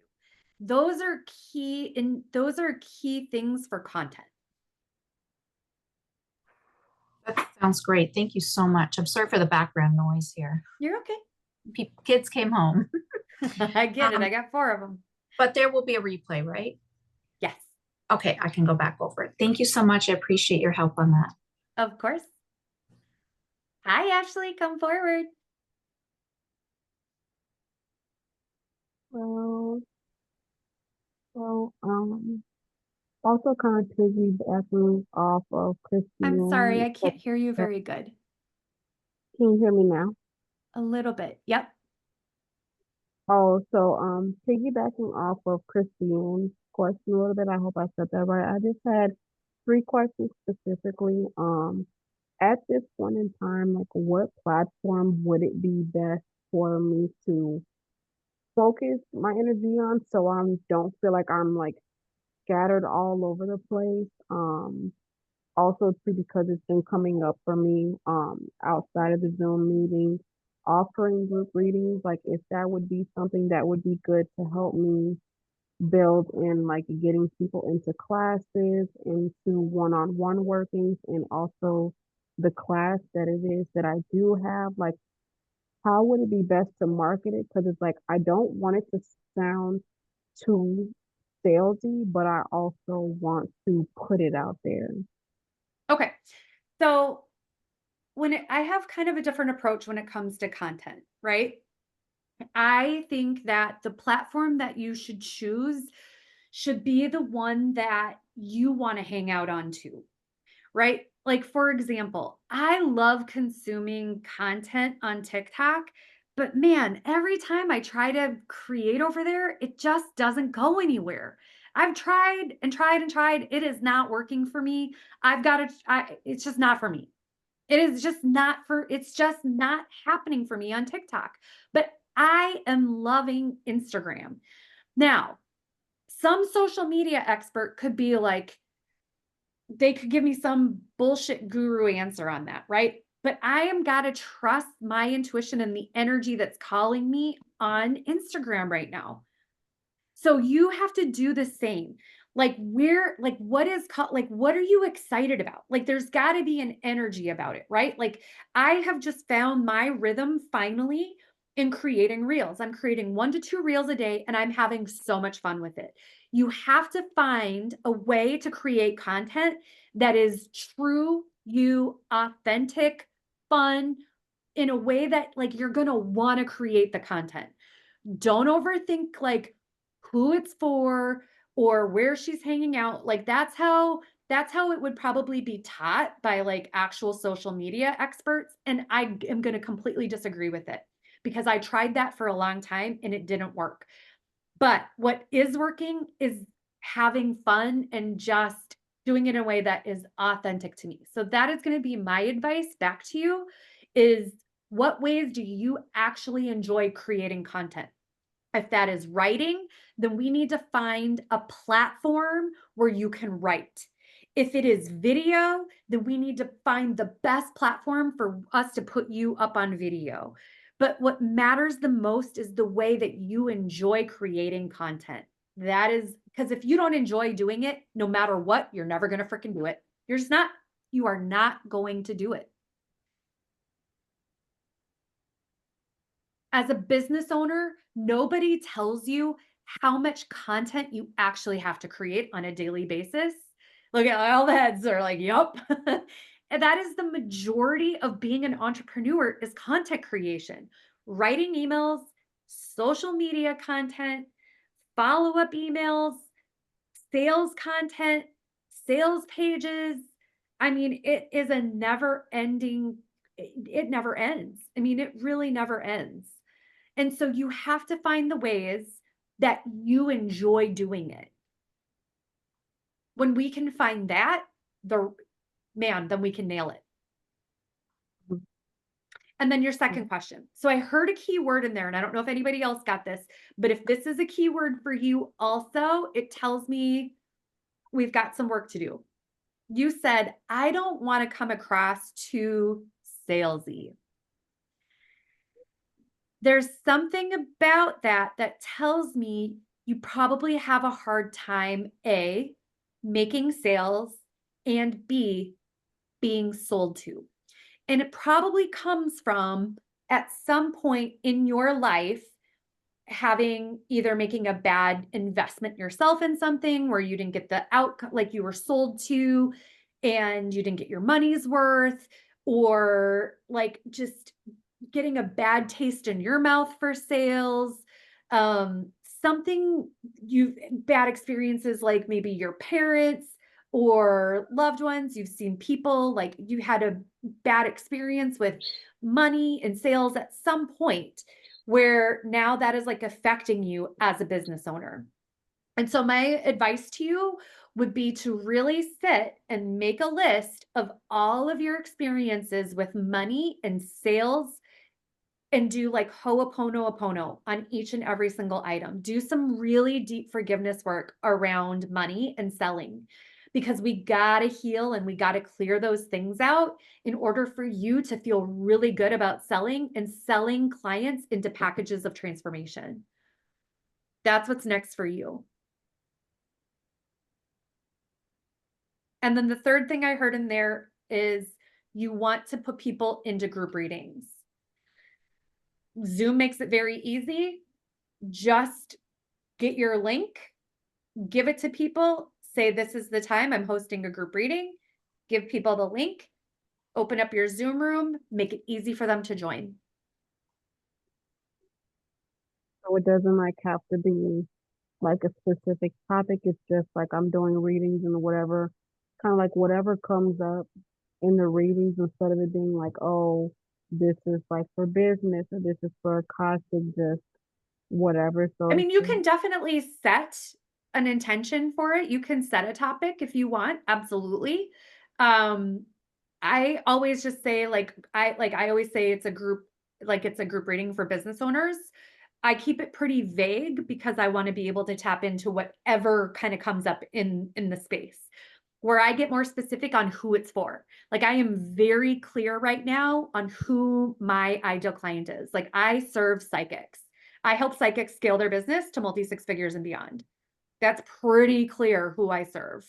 Those are key things for content. That sounds great. Thank you so much. I'm sorry for the background noise here. You're okay. Kids came home. I get it. I got 4 of them. But there will be a replay, right? Yes, Okay, I can go back over it. Thank you so much. I appreciate your help on that. of course. Hi, Ashley, come forward. Well, also kind of piggybacking off of I'm sorry, I Christian. can't hear you very good. Can you hear me now? A little bit. Yep. Oh, so piggybacking off of Christian's question a little bit. I hope I said that right. I just had 3 questions specifically. At this point in time, like what platform would it be best for me to focus my energy on so I don't feel like I'm like scattered all over the place. Also too because it's been coming up for me outside of the Zoom meeting, offering group readings, like if that would be something that would be good to help me build in like getting people into classes, into one-on-one workings, and also the class that it is that I do have, like how would it be best to market it? Because it's like I don't want it to sound too salesy, but I also want to put it out there. Okay. So I have kind of a different approach when it comes to content, right? I think that the platform that you should choose should be the one that you want to hang out on to, right? Like, for example, I love consuming content on TikTok, but man, every time I try to create over there, it just doesn't go anywhere. I've tried and tried and tried. It is not working for me. It's just not for me. It's just not happening for me on TikTok. But I am loving Instagram. Now, some social media expert could be like, they could give me some bullshit guru answer on that, right? But I am gotta trust my intuition and the energy that's calling me on Instagram right now. So you have to do the same. Like what is like what are you excited about? Like there's got to be an energy about it, right? Like I have just found my rhythm finally in creating reels. I'm creating 1 to 2 reels a day and I'm having so much fun with it. You have to find a way to create content that is true, you, authentic, fun, in a way that like you're going to want to create the content. Don't overthink like who it's for or where she's hanging out. Like that's how it would probably be taught by like actual social media experts. And I am going to completely disagree with it because I tried that for a long time and it didn't work. But what is working is having fun and just doing it in a way that is authentic to me. So that is going to be my advice back to you is what ways do you actually enjoy creating content? If that is writing, then we need to find a platform where you can write. If it is video, then we need to find the best platform for us to put you up on video. But what matters the most is the way that you enjoy creating content. That is because if you don't enjoy doing it, no matter what, you're never going to freaking do it. You're just not, you are not going to do it. As a business owner, nobody tells you how much content you actually have to create on a daily basis. Look at all the heads are like, "Yup." And that is the majority of being an entrepreneur is content creation, writing emails, social media content, follow-up emails, sales content, sales pages. I mean, it is a never ending, it never ends. I mean, it really never ends. And so you have to find the ways that you enjoy doing it. When we can find that, then we can nail it. Mhm. And then your second question. So I heard a keyword in there, and I don't know if anybody else got this, but if this is a keyword for you also, it tells me we've got some work to do. You said, I don't want to come across too salesy. There's something about that that tells me you probably have a hard time, A, making sales, and B, being sold to. And it probably comes from at some point in your life having either making a bad investment yourself in something where you didn't get the outcome like you were sold to and you didn't get your money's worth, or like just getting a bad taste in your mouth for sales, um, something you've bad experiences like maybe your parents or loved ones, you've seen people like you had a bad experience with money and sales at some point where now that is like affecting you as a business owner. And so my advice to you would be to really sit and make a list of all of your experiences with money and sales and do like ho'oponopono on each and every single item. Do some really deep forgiveness work around money and selling because we got to heal and we got to clear those things out in order for you to feel really good about selling and selling clients into packages of transformation. That's what's next for you. And then the third thing I heard in there is you want to put people into group readings. Zoom makes it very easy. Just get your link, give it to people, say, this is the time I'm hosting a group reading, give people the link, open up your Zoom room, make it easy for them to join. So it doesn't like have to be like a specific topic. It's just like I'm doing readings and whatever, kind of like whatever comes up in the readings instead of it being like, oh, this is like for business or this is for Akashic, just whatever. So I mean, you it's can definitely set an intention for it. You can set a topic if you want. Absolutely. I always just say I always say it's a group reading for business owners. I keep it pretty vague because I want to be able to tap into whatever kind of comes up in the space. where I get more specific on who it's for. Like I am very clear right now on who my ideal client is. Like I serve psychics. I help psychics scale their business to multi six figures and beyond. That's pretty clear who I serve.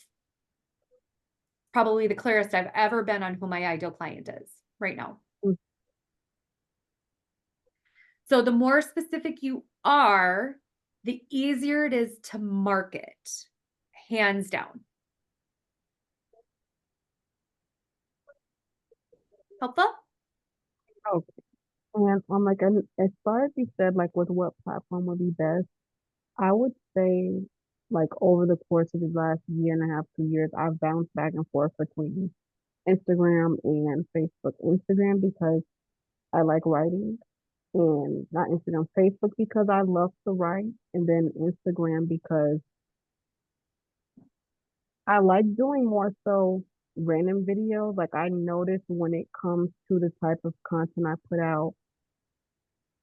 Probably the clearest I've ever been on who my ideal client is right now. Mm. So the more specific you are, the easier it is to market, hands down. Helpful? Okay. And like, and as far as you said, like with what platform would be best, I would say like over the course of the last year and a half, 2 years, I've bounced back and forth between Instagram and Facebook. Instagram because I like writing, and not Instagram, Facebook because I love to write, and then Instagram because I like doing more so random videos. Like I notice when it comes to the type of content I put out,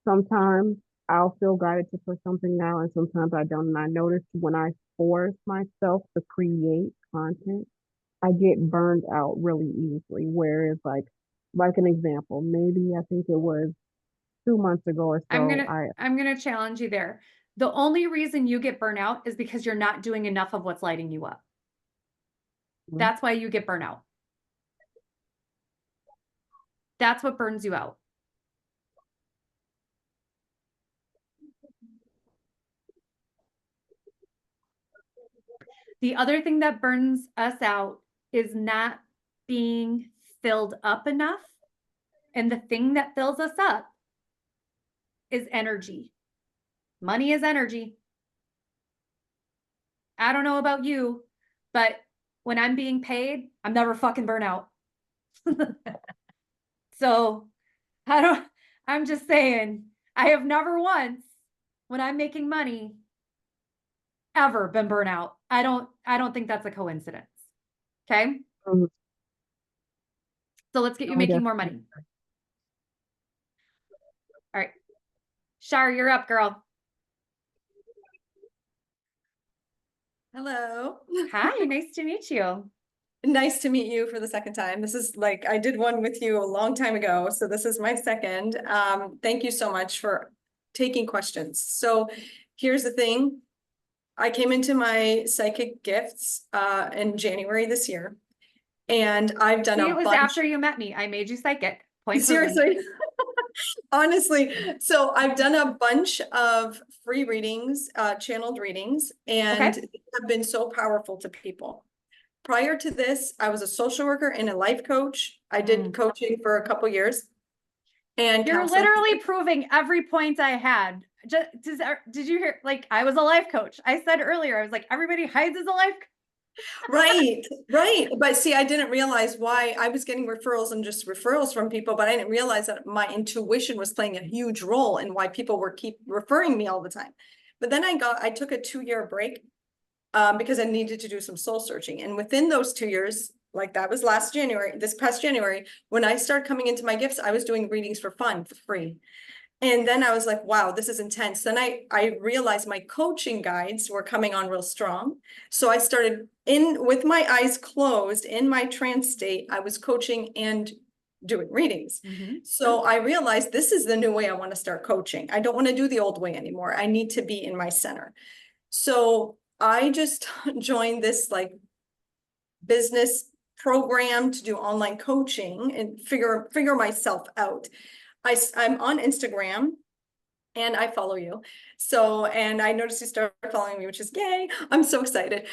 sometimes I'll feel guided to put something out and sometimes I don't. And I notice when I force myself to create content, I get burned out really easily. Whereas like an example, maybe I think it was 2 months ago or I'm so, gonna challenge you there. The only reason you get burnout is because you're not doing enough of what's lighting you up. That's why you get burnout. That's what burns you out. The other thing that burns us out is not being filled up enough. And the thing that fills us up is energy. Money is energy. I don't know about you, but when I'm being paid, I'm never fucking burnt out. So I'm just saying, I have never once, when I'm making money, ever been burnt out. I don't think that's a coincidence. Okay. Mhm. So let's get you Oh, making more money. All right. Shar, you're up, girl. Hello. Hi, nice to meet you. Nice to meet you for the second time. This is like, I did one with you a long time ago, so this is my second. Thank you so much for taking questions. So here's the thing. I came into my psychic gifts in January this year, and I've done See, a it was bunch. after you met me. I made you psychic. Point proven. Seriously. Honestly, so I've done a bunch of free readings, channeled readings, and Okay. they have been so powerful to people. Prior to this, I was a social worker and a life coach. I did coaching for a couple years. And You're counseling. literally proving every point I had. Did you hear? Like, I was a life coach. I said earlier, I was like, everybody hides as a life coach. Right. But see, I didn't realize why I was getting referrals and just referrals from people, but I didn't realize that my intuition was playing a huge role in why people were keep referring me all the time. But then I took a 2-year break because I needed to do some soul searching. And within those 2 years, like that was this past January, when I started coming into my gifts, I was doing readings for fun, for free. And then I was like, wow, this is intense. Then I realized my coaching guides were coming on real strong. So I started with my eyes closed in my trance state. I was coaching and doing readings. So I realized this is the new way I want to start coaching. I don't want to do the old way anymore. I need to be in my center. So I just joined this like business program to do online coaching and figure myself out. I'm on Instagram and I follow you. So, and I noticed you started following me, which is yay. I'm so excited.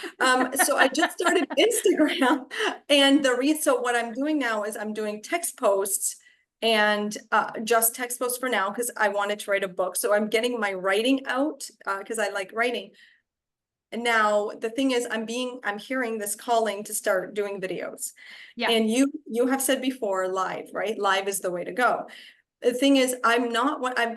So I just started Instagram, and so what I'm doing now is I'm doing text posts and just text posts for now because I wanted to write a book. So I'm getting my writing out because I like writing. And now the thing is, I'm hearing this calling to start doing videos. Yeah. And you have said before, live, right? Live is the way to go. The thing is, I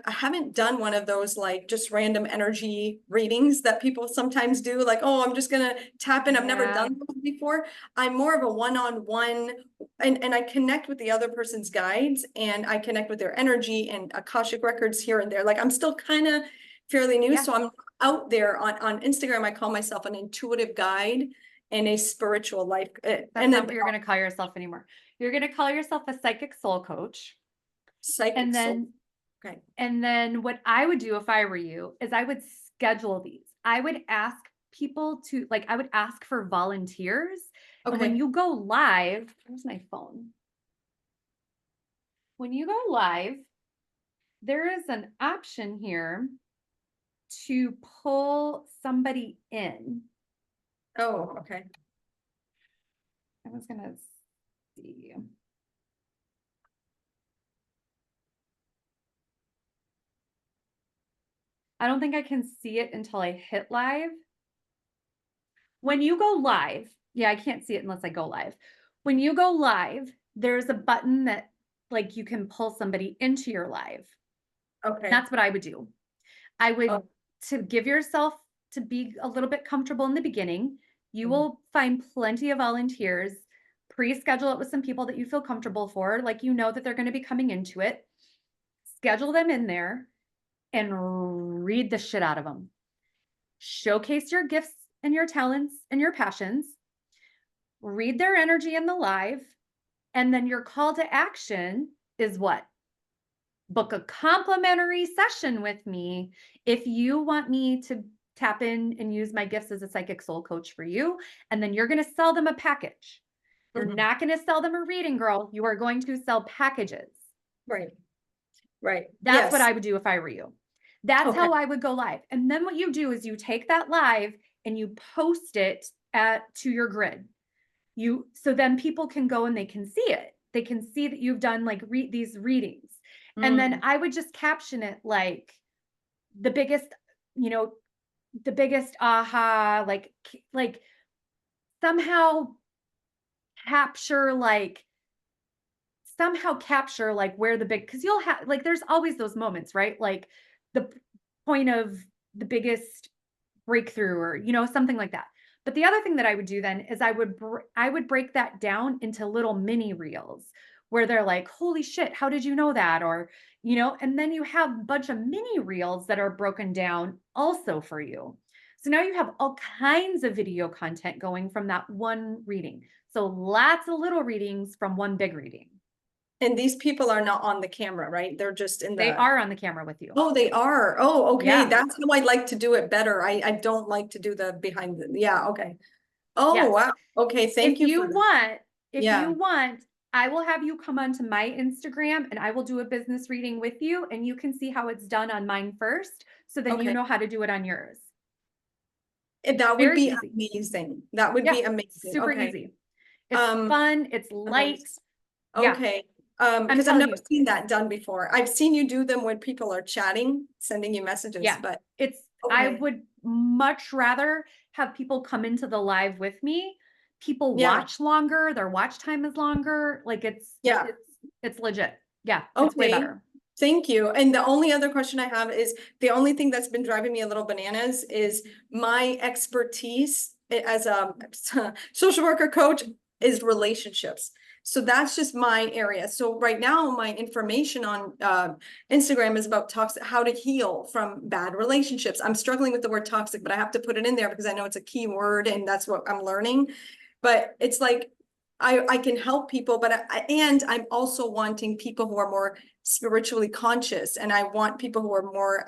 haven't done one of those like just random energy readings that people sometimes do. Like, oh, I'm just gonna tap in. I've never done those before. I'm more of a one-on-one, and I connect with the other person's guides, and I connect with their energy and Akashic records here and there. Like I'm still kind of fairly new, so I'm out there on Instagram. I call myself an intuitive guide, in a spiritual life. That's And not then what you're gonna call yourself anymore. You're gonna call yourself a psychic soul coach. psychic And soul. then, Okay. and then what I would do if I were you is I would schedule these. I would ask people to, like, I would ask for volunteers. And when Okay. you go live, where's my phone? When you go live, there is an option here to pull somebody in. Oh, okay. I was gonna see. I don't think I can see it until I hit live. When you go live, yeah, I can't see it unless I go live. When you go live, there's a button that like you can pull somebody into your live. Okay. That's what I would do. I would, Oh. to give yourself to be a little bit comfortable in the beginning, you Mhm. will find plenty of volunteers, pre-schedule it with some people that you feel comfortable for, like you know that they're going to be coming into it. Schedule them in there and read the shit out of them. Showcase your gifts and your talents and your passions. Read their energy in the live. And then your call to action is what? Book a complimentary session with me if you want me to tap in and use my gifts as a psychic soul coach for you. And then you're going to sell them a package. You're Mhm. not going to sell them a reading, girl. You are going to sell packages. Right. Right. That's what Yes. I would do if I were you. That's Okay. how I would go live. And then what you do is you take that live and you post it to your grid. So then people can go and they can see it. They can see that you've done like these readings. And then I would just caption it like the biggest, the biggest aha, like somehow capture where the big, because you'll have like there's always those moments, right? Like the point of the biggest breakthrough or something like that. But the other thing that I would do then is I would break that down into little mini reels where they're like, holy shit, how did you know that? Or and then you have a bunch of mini reels that are broken down also for you. So now you have all kinds of video content going from that one reading. So lots of little readings from one big reading. And these people are not on the camera, right? They're just in They the. are on the camera with you. Oh, they are. Oh, okay. Yeah. That's how I like to do it better. I don't like to do the behind the, yeah, okay. Oh, Yes. wow. Okay, thank you for that. If Yeah. you want, I will have you come onto my Instagram and I will do a business reading with you and you can see how it's done on mine first. So then you Okay. know how to do it on yours. That would Very be easy. amazing. That would Yeah, be amazing. super Okay. easy. It's Um, fun. It's light. Yeah. Okay. Because I've telling never you. seen that done before. I've seen you do them when people are chatting, sending you messages, Yeah. but I okay. would much rather have people come into the live with me. People Yeah. watch longer. Their watch time is longer. Like Yeah. it's legit. Yeah. It's way Okay. better. Thank you. And the only other question I have is, the only thing that's been driving me a little bananas is my expertise as a social worker coach is relationships. So that's just my area. So right now, my information on Instagram is about how to heal from bad relationships. I'm struggling with the word toxic, but I have to put it in there because I know it's a key word and that's what I'm learning. But it's like, I can help people, but and I'm also wanting people who are more spiritually conscious, and I want people who are more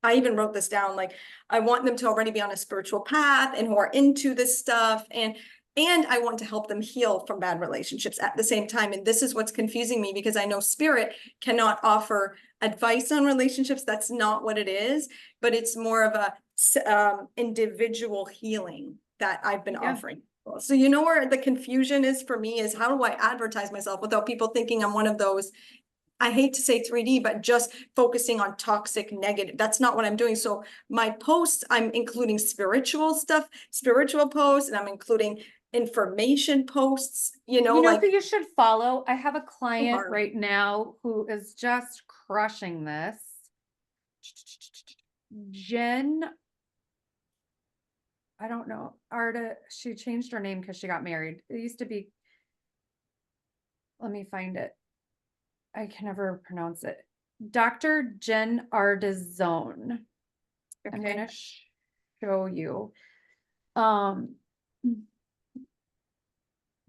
I even wrote this down, like I want them to already be on a spiritual path and who are into this stuff, and I want to help them heal from bad relationships at the same time. And this is what's confusing me, because I know spirit cannot offer advice on relationships. That's not what it is, but it's more of a individual healing that I've been offering. So you know where the confusion is for me is, how do I advertise myself without people thinking I'm one of those, I hate to say 3D, but just focusing on toxic negative. That's not what I'm doing. So my posts, I'm including spiritual stuff, spiritual posts, and I'm including information posts, like who you should follow? I have a client hard. right now who is just crushing this. Jen, I don't know, she changed her name because she got married. It used to be, let me find it. I can never pronounce it. Dr. Jen Ardizone. I'm Okay. gonna show you. Um,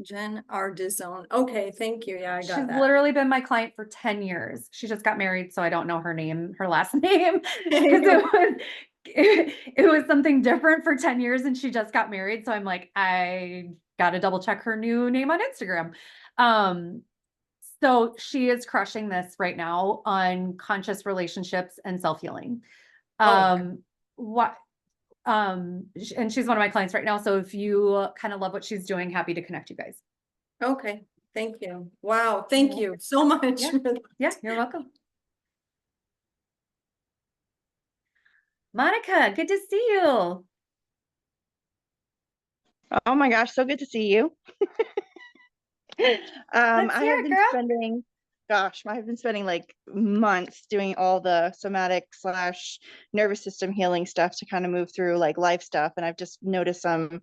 Jen Ardizone. Okay, thank you. Yeah, I she's got that. literally been my client for 10 years. She just got married, so I don't know her last name, because it was something different for 10 years and she just got married. So I'm like, I gotta double check her new name on Instagram. So she is crushing this right now on conscious relationships and self-healing. Oh, What and she's one of my clients right now. So if you kind of love what she's doing, happy to connect you guys. okay. Thank you. Wow. Thank You're you so much. Yeah. Yeah, you're welcome. Monica, good to see you. Oh my gosh, so good to see you. Let's I hear have it, been girl. spending, I've been spending like months doing all the somatic slash nervous system healing stuff to kind of move through like life stuff. And I've just noticed some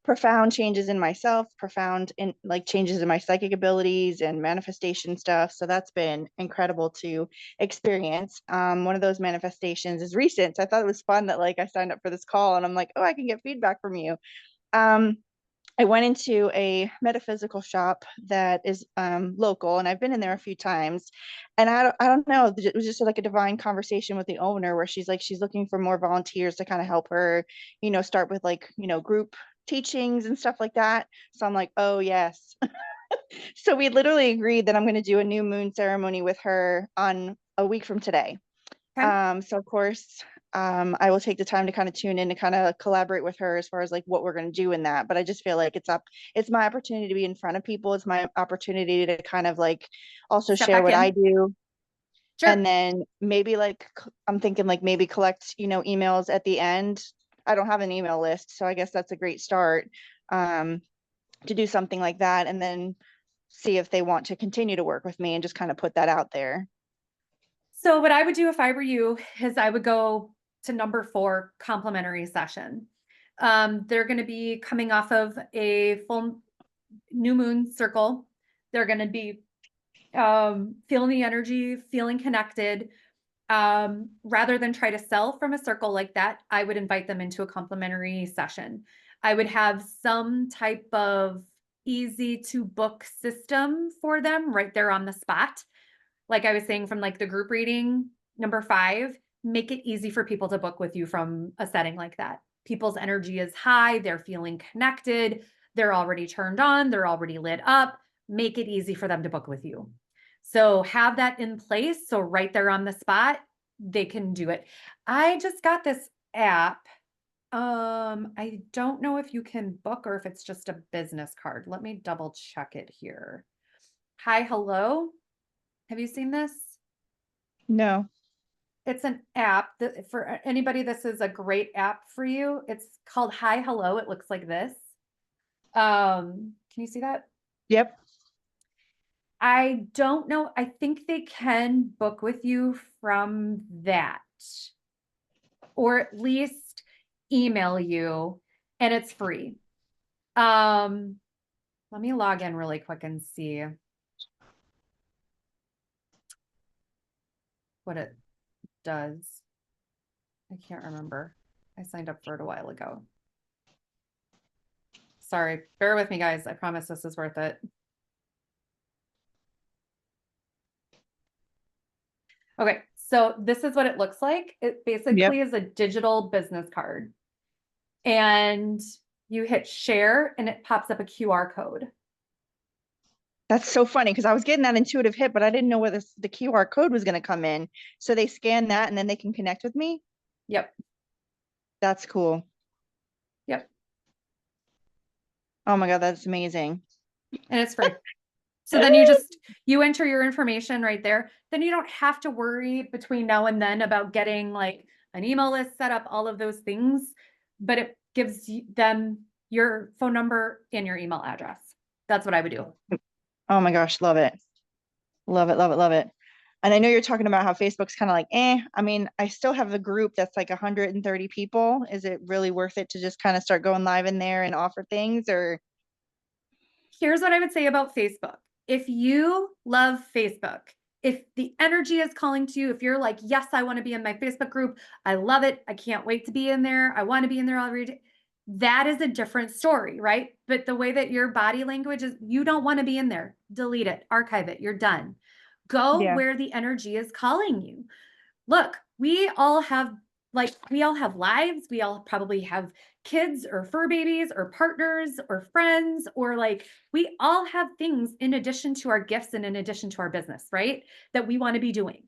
profound changes in myself, profound in like changes in my psychic abilities and manifestation stuff. So that's been incredible to experience. One of those manifestations is recent. So I thought it was fun that like I signed up for this call and I'm like, oh, I can get feedback from you. I went into a metaphysical shop that is local, and I've been in there a few times. And I don't know, it was just like a divine conversation with the owner where she's like, she's looking for more volunteers to kind of help her, start with like, group teachings and stuff like that. So I'm like, oh, yes. So we literally agreed that I'm going to do a new moon ceremony with her on a week from today. Okay. So of course, I will take the time to kind of tune in to kind of collaborate with her as far as like what we're going to do in that. But I just feel like it's my opportunity to be in front of people. It's my opportunity to kind of like also Step share back what I in. do. And Sure. then maybe like, I'm thinking like maybe collect, emails at the end. I don't have an email list, so I guess that's a great start, to do something like that. And then see if they want to continue to work with me and just kind of put that out there. So what I would do if I were you is I would go to number 4, complimentary session. They're going to be coming off of a full new moon circle. They're going to be feeling the energy, feeling connected. Rather than try to sell from a circle like that, I would invite them into a complimentary session. I would have some type of easy to book system for them right there on the spot. Like I was saying, from like the group reading, number 5, make it easy for people to book with you from a setting like that. People's energy is high, they're feeling connected, they're already turned on, they're already lit up. Make it easy for them to book with you. So have that in place. So right there on the spot, they can do it. I just got this app. I don't know if you can book or if it's just a business card. Let me double check it here. Hi, hello. Have you seen this? No. It's an app that for anybody, this is a great app for you. It's called Hi Hello. It looks like this. Can you see that? Yep. I don't know. I think they can book with you from that, or at least email you, and it's free. Let me log in really quick and see what it does. I can't remember. I signed up for it a while ago. Sorry, bear with me, guys. I promise this is worth it. Okay, so this is what it looks like. It basically is a digital business card. And you hit share and it pops up a QR code. That's so funny because I was getting that intuitive hit, but I didn't know where the QR code was going to come in. So they scan that and then they can connect with me. Yep. That's cool. Yep. Oh my God, that's amazing. And it's free. So then you enter your information right there. Then you don't have to worry between now and then about getting like an email list set up, all of those things, but it gives them your phone number and your email address. That's what I would do. Oh my gosh, love it. Love it, love it, love it. And I know you're talking about how Facebook's kind of like, I mean, I still have a group that's like 130 people. Is it really worth it to just kind of start going live in there and offer things, or? Here's what I would say about Facebook. If you love Facebook, if the energy is calling to you, if you're like, yes, I want to be in my Facebook group, I love it, I can't wait to be in there, I want to be in there already, that is a different story, right? But the way that your body language is, you don't want to be in there. Delete it, archive it, you're done. Go Yeah. where the energy is calling you. Look, we all have lives. We all probably have kids or fur babies or partners or friends, or like, we all have things in addition to our gifts and in addition to our business, right? That we want to be doing.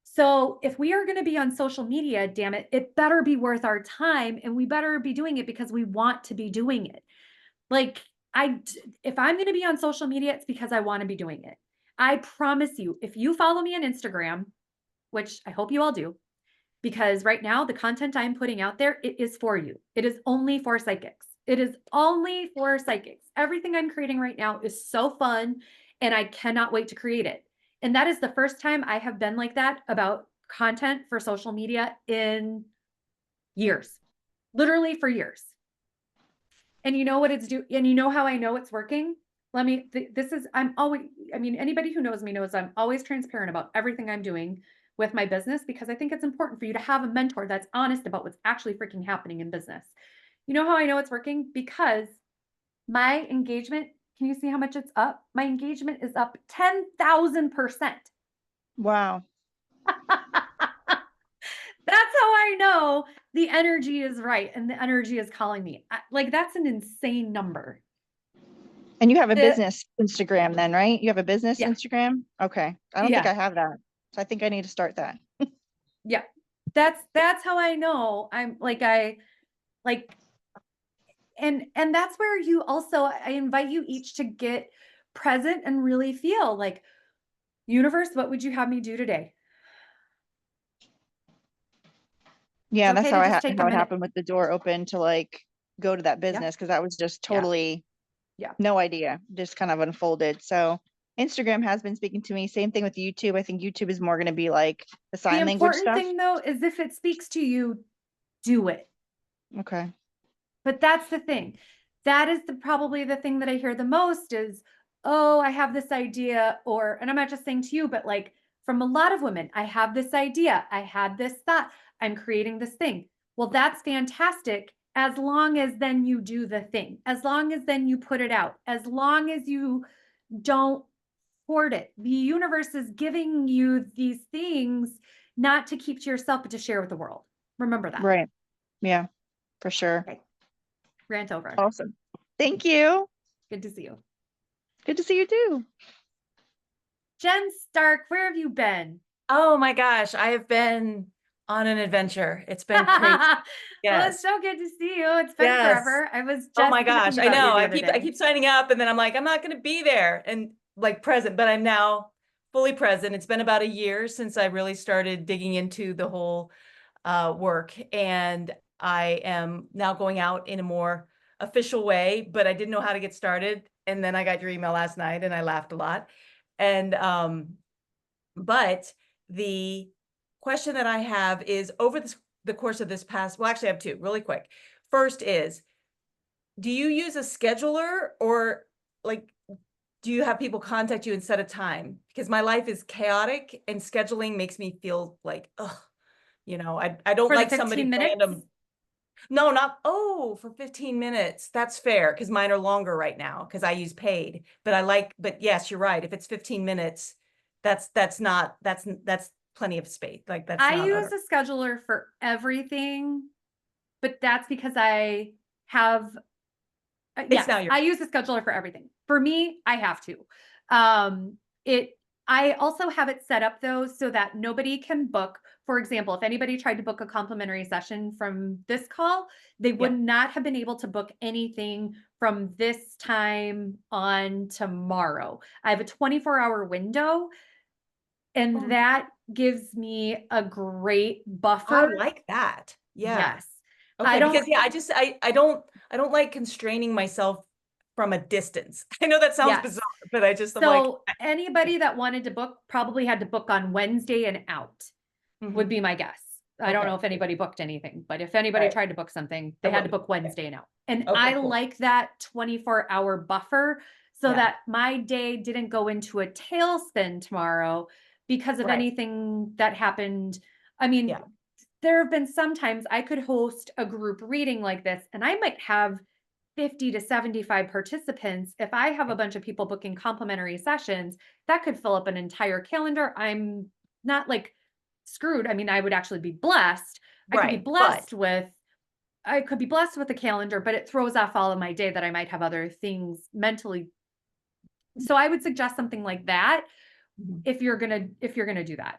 So if we are going to be on social media, damn it, it better be worth our time, and we better be doing it because we want to be doing it. Like, if I'm going to be on social media, it's because I want to be doing it. I promise you, if you follow me on Instagram, which I hope you all do, because right now the content I'm putting out there, it is for you. It is only for psychics. It is only for psychics. Everything I'm creating right now is so fun, and I cannot wait to create it. And that is the first time I have been like that about content for social media in years, literally for years. And you know what it's and you know how I know it's working? I'm always, I mean, anybody who knows me knows I'm always transparent about everything I'm doing with my business, because I think it's important for you to have a mentor that's honest about what's actually freaking happening in business. You know how I know it's working? Because my engagement, can you see how much it's up? My engagement is up 10,000%. Wow. That's how I know the energy is right and the energy is calling me. Like, that's an insane number. And you have a The- business Instagram then, right? You have a business Yeah. Instagram? Okay. I don't think Yeah. I have that. So I think I need to start that. Yeah. That's how I know I'm like, and that's where you also, I invite you each to get present and really feel like, universe, what would you have me do today? Yeah, It's that's okay how to just take a how it minute. happened with the door open to like go to that business, because that was just Yeah. totally Yeah. no idea, just kind of unfolded. So Instagram has been speaking to me. Same thing with YouTube. I think YouTube is more going to be like the The sign language important stuff. thing though is if it speaks to you, do it. Okay. But that's the thing. That is probably the thing that I hear the most is, oh, I have this idea, and I'm not just saying to you, but like from a lot of women, I have this idea, I had this thought, I'm creating this thing. Well, that's fantastic, as long as then you do the thing, as long as then you put it out, as long as you don't hoard it. The universe is giving you these things not to keep to yourself, but to share with the world. Remember that. Right. Yeah, for sure. Okay. Rant over. Awesome. Thank you. Good to see you. Good to see you too. Jen Stark, where have you been? Oh my gosh, I have been on an adventure. It's been crazy. Well, Yes. it's so good to see you. It's been Yes. forever. I was just Oh my gosh, thinking I about you know. the I other keep I day. keep signing up and then I'm like, I'm not going to be there and like present, but I'm now fully present. It's been about a year since I really started digging into the whole work, and I am now going out in a more official way, but I didn't know how to get started. And then I got your email last night and I laughed a lot. And but the question that I have is, over the course of this past, well, actually I have two really quick. First is, do you use a scheduler, or like, do you have people contact you and set a time? Because my life is chaotic and scheduling makes me feel like, ugh, I don't For the like somebody 15 minutes? random. No, for 15 minutes. That's fair, because mine are longer right now because I use paid. But yes, you're right. If it's 15 minutes, that's plenty of space. Like that's I not use a scheduler for everything, but that's because I have, yes, now your I use a scheduler for everything. For me, I have to. I also have it set up though, so that nobody can book. For example, if anybody tried to book a complimentary session from this call, they would not have been able to book anything from this time on tomorrow. I have a 24-hour window, and Oh. that gives me a great I buffer. like that. Yeah. Yes. Okay, I don't, because I don't like constraining myself from a distance. I know that sounds Yes. bizarre, but I'm like, so anybody that wanted to book probably had to book on Wednesday and out, would be my guess. I don't Okay. know if anybody booked anything, but if anybody Right. tried to book something, they had to book Wednesday and out. And Okay, I cool. like that 24-hour buffer so Yeah. that my day didn't go into a tailspin tomorrow because of Right. anything that happened. I mean, Yeah. there have been some times I could host a group reading like this, and I might have 50 to 75 participants. If I have a bunch of people booking complimentary sessions, that could fill up an entire calendar. I'm not like screwed. I mean, I would actually be blessed. Right, I could be blessed with a calendar, but it throws off all of my day that I might have other things mentally. So I would suggest something like that Mhm. if you're gonna do that.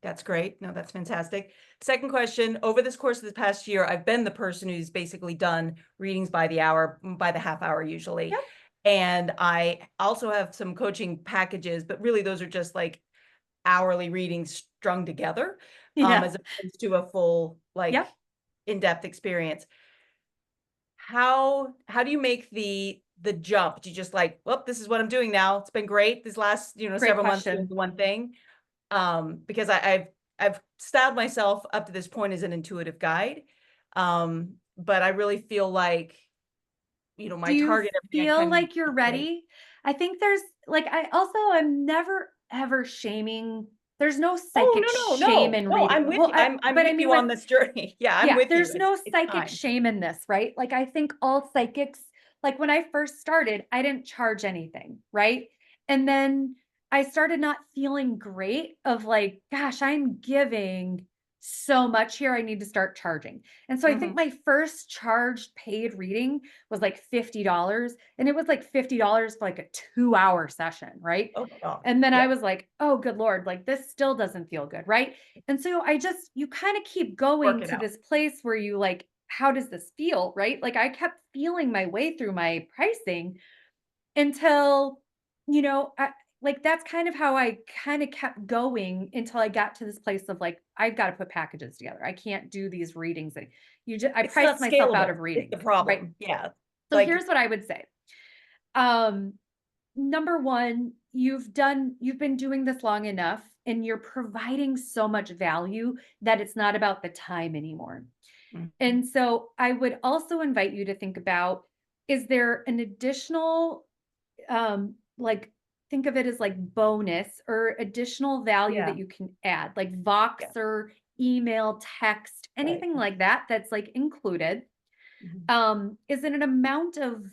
That's great. No, that's fantastic. Second question, over this course of the past year, I've been the person who's basically done readings by the hour, by the half hour usually. Yep. And I also have some coaching packages, but really those are just like hourly readings strung together, Yeah. as opposed to a full, like, Yep. in-depth experience. How do you make the jump? Do you just like, well, this is what I'm doing now. It's been great these last, Great several months doing question. the one thing. Because I've styled myself up to this point as an intuitive guide. But I really feel like, my Do you target. everything I feel kinda need like you're to say. ready? I think there's like, I also am never ever shaming. There's no psychic shame in No, I'm reading. with Well, you. I'm but I with mean, you on this journey. Yeah, I'm with you. there's no It's psychic time. shame in this, right? Like, I think all psychics, like when I first started, I didn't charge anything, right? And then I started not feeling great of like, gosh, I'm giving so much here. I need to start charging. And so I think Mhm. my first charged paid reading was like $50. And it was like $50 for like a 2-hour session, right? Oh my God. And then Yeah. I was like, oh, good Lord, like this still doesn't feel good, right? And so you kind of keep going Work it to out. this place where you like, how does this feel, right? Like I kept feeling my way through my pricing until, like that's kind of how I kind of kept going until I got to this place of like, I've got to put packages together. I can't do these readings. I It's not priced myself out scalable. of It's readings, the right? problem. Yeah. So Like, here's what I would say. Um, Number one, you've been doing this long enough and you're providing so much value that it's not about the time anymore. Mhm. And so I would also invite you to think about, is there an additional, like, think of it as like bonus or additional value Yeah. that you can add, like Yeah. Voxer, email, text, Right. anything like that, that's like included. Mhm. Is it an amount of,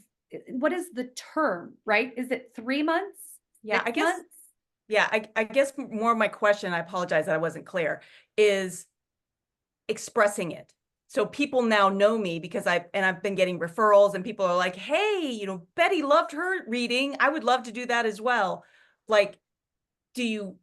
what is the term, right? Is it 3 months? Yeah, 6 I guess. months? Yeah, I guess more of my question, I apologize that I wasn't clear, is expressing it. So people now know me because I've been getting referrals and people are like, hey, Betty loved her reading. I would love to do that as well. Like, the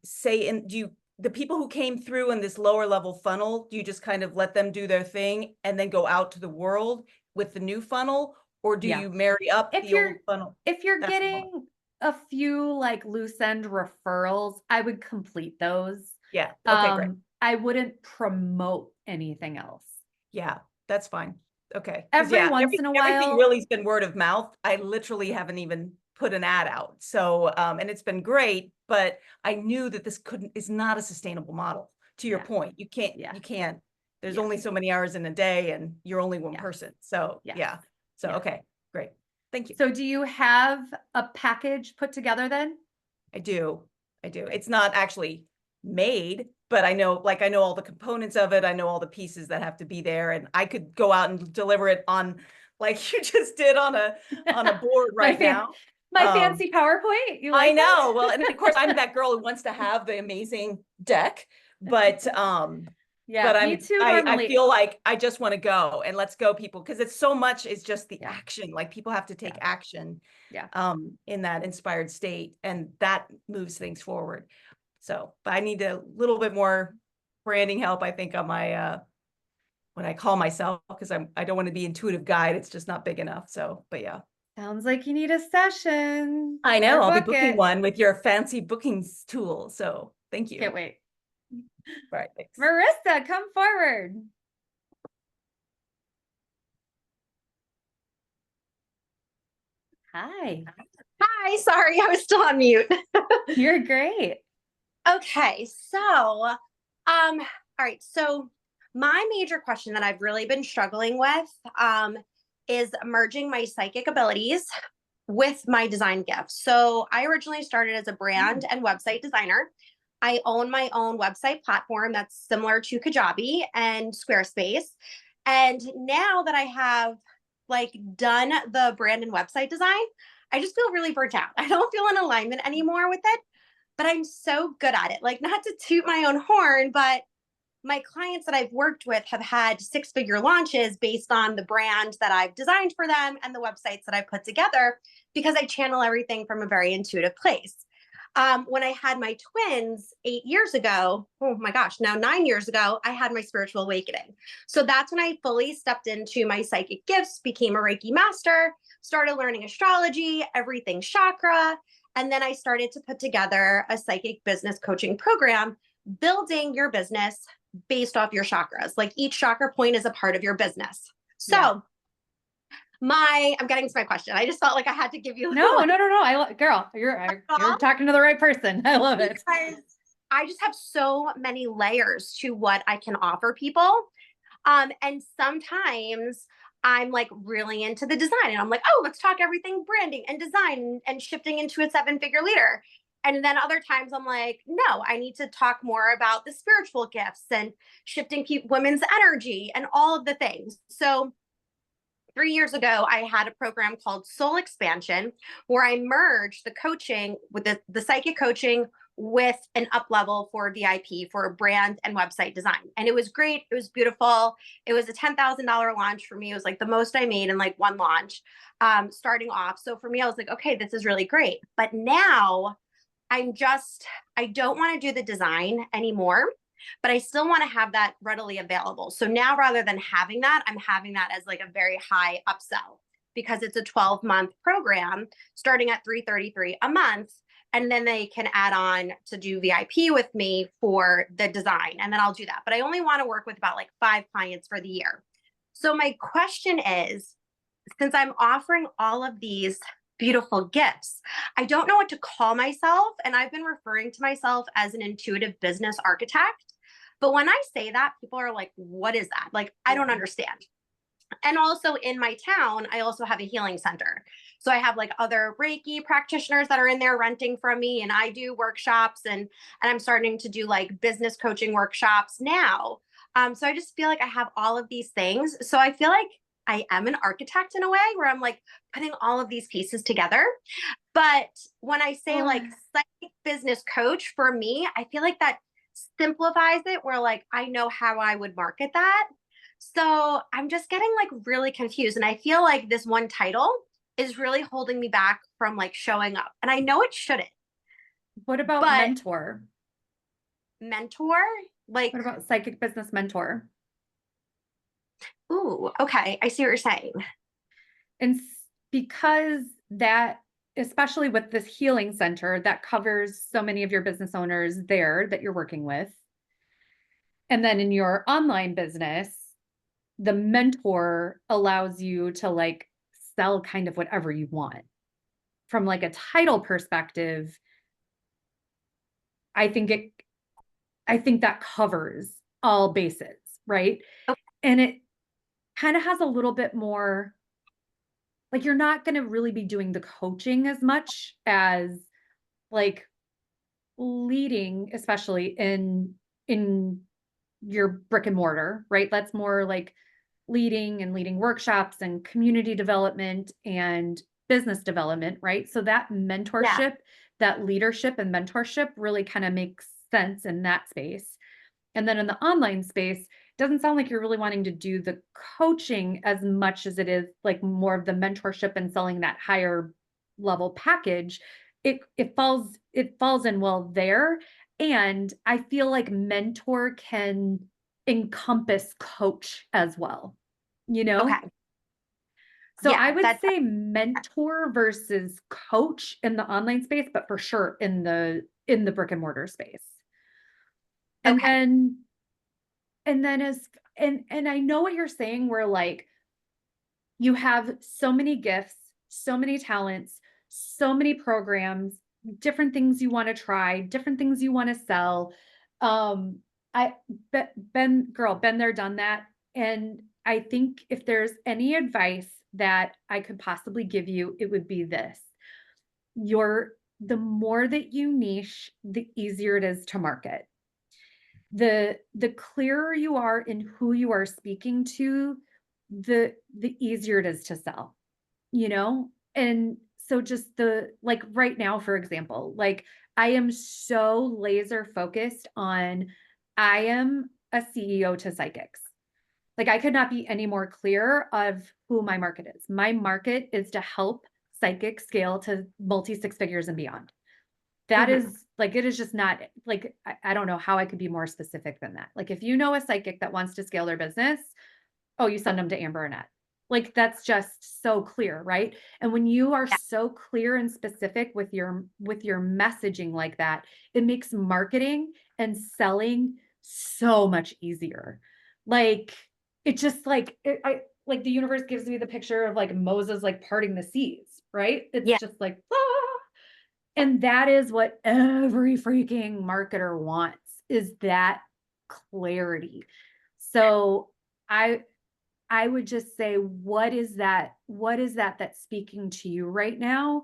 people who came through in this lower level funnel, do you just kind of let them do their thing and then go out to the world with the new funnel? Or do Yeah. you marry up If the old you're funnel? if you're That's the moment. getting a few like loose end referrals, I would complete those. Yeah. Okay, great. I wouldn't promote anything else. Yeah, that's fine. Okay. 'Cause Every once in a everything while, really's been word of mouth. I literally haven't even put an ad out. So, and it's been great, but I knew that is not a sustainable model. To your Yeah. point, you Yeah. can't, there's Yeah. only so many hours in a day and you're only one Yeah. person. So, Yes. yeah. So, Yeah. okay, great. Thank you. So do you have a package put together then? I do. It's not actually made, but I know all the components of it. I know all the pieces that have to be there, and I could go out and deliver it on, like you just did on a board My right now. fancy PowerPoint. You I like that? know. Well, and of course I'm that girl who wants to have the amazing deck, but Yeah, me too I normally. feel like I just want to go, and let's go, people, because it's so much is just the Yeah. action. Like people have to take Yeah. action Yeah. in that inspired state, and that moves things forward. So, but I need a little bit more branding help, I think, on my when I call myself, because I don't want to be intuitive guide. It's just not big enough. So, but yeah. Sounds like you need a session. I know, Or I'll be book booking it. one with your fancy bookings tool. So thank you. Can't wait. All right, thanks. Marissa, come forward. Hi. Hi, sorry, I was still on mute. You're great. Okay, so, all right, so my major question that I've really been struggling with, is merging my psychic abilities with my design gifts. So I originally started as a brand and website designer. I own my own website platform that's similar to Kajabi and Squarespace. And now that I have like done the brand and website design, I just feel really burnt out. I don't feel in alignment anymore with it, but I'm so good at it. Like, not to toot my own horn, but my clients that I've worked with have had 6-figure launches based on the brand that I've designed for them and the websites that I put together, because I channel everything from a very intuitive place. When I had my twins 8 years ago, oh my gosh, now 9 years ago, I had my spiritual awakening. So that's when I fully stepped into my psychic gifts, became a Reiki master, started learning astrology, everything chakra. And then I started to put together a psychic business coaching program, building your business based off your chakras. Like, each chakra point is a part of your business. So I'm getting to my question. I just felt like I had to give you No. Girl, you're talking to the right person. I love it. Because I just have so many layers to what I can offer people. And sometimes I'm like really into the design and I'm like, oh, let's talk everything branding and design and shifting into a 7-figure leader. And then other times I'm like, no, I need to talk more about the spiritual gifts and shifting women's energy and all of the things. So 3 years ago, I had a program called Soul Expansion, where I merged the coaching with the psychic coaching with an up level for VIP for brand and website design. And it was great. It was beautiful. It was a $10,000 launch for me. It was like the most I made in like one launch, starting off. So for me, I was like, okay, this is really great. But now I don't want to do the design anymore, but I still want to have that readily available. So now, rather than having that, I'm having that as like a very high upsell, because it's a 12-month program starting at $333 a month. And then they can add on to do VIP with me for the design. And then I'll do that. But I only want to work with about like 5 clients for the year. So my question is, since I'm offering all of these beautiful gifts, I don't know what to call myself. And I've been referring to myself as an intuitive business architect. But when I say that, people are like, what is that? Like, I don't understand. And also in my town, I also have a healing center. So I have like other Reiki practitioners that are in there renting from me, and I do workshops, and I'm starting to do like business coaching workshops now. So I just feel like I have all of these things. So I feel like I am an architect in a way, where I'm like putting all of these pieces together. But when I say like psychic business coach, for me, I feel like that simplifies it, where like I know how I would market that. So I'm just getting like really confused. And I feel like this one title is really holding me back from like showing up. And I know it shouldn't. What about But- mentor? Mentor? Like, What about psychic business mentor? ooh, okay. I see what you're saying. And because that, especially with this healing center that covers so many of your business owners there that you're working with. And then in your online business, the mentor allows you to like sell kind of whatever you want. From like a title perspective, I think that covers all bases, right? Okay. And it kind of has a little bit more, like, you're not going to really be doing the coaching as much as like leading, especially in your brick and mortar, right? That's more like leading workshops and community development and business development, right? So that mentorship, that leadership and mentorship really kind of makes sense in that space. And then in the online space, doesn't sound like you're really wanting to do the coaching as much as it is like more of the mentorship and selling that higher level package. It falls in well there. And I feel like mentor can encompass coach as well, you know? Okay. So Yeah, I would that's- say mentor versus coach in the online space, but for sure in the brick and mortar space. And Okay. then I know what you're saying, where like you have so many gifts, so many talents, so many programs, different things you want to try, different things you want to sell. Been there, done that. And I think if there's any advice that I could possibly give you, it would be this. Your the more that you niche, the easier it is to market. The clearer you are in who you are speaking to, the easier it is to sell, you know? And so just like right now, for example, like I am so laser focused on, I am a CEO to psychics. Like I could not be any more clear of who my market is. My market is to help psychics scale to multi six figures and beyond. That Mhm. is like, it is just not like, I don't know how I could be more specific than that. Like if you know a psychic that wants to scale their business, oh, you send them to Amber Annette. Like that's just so clear, right? And when you are Yeah. so clear and specific with your messaging like that, it makes marketing and selling so much easier. Like it just like I like the universe gives me the picture of like Moses like parting the seas, right? It's Yeah. just like and that is what every freaking marketer wants, is that clarity. So I would just say, what is that that's speaking to you right now?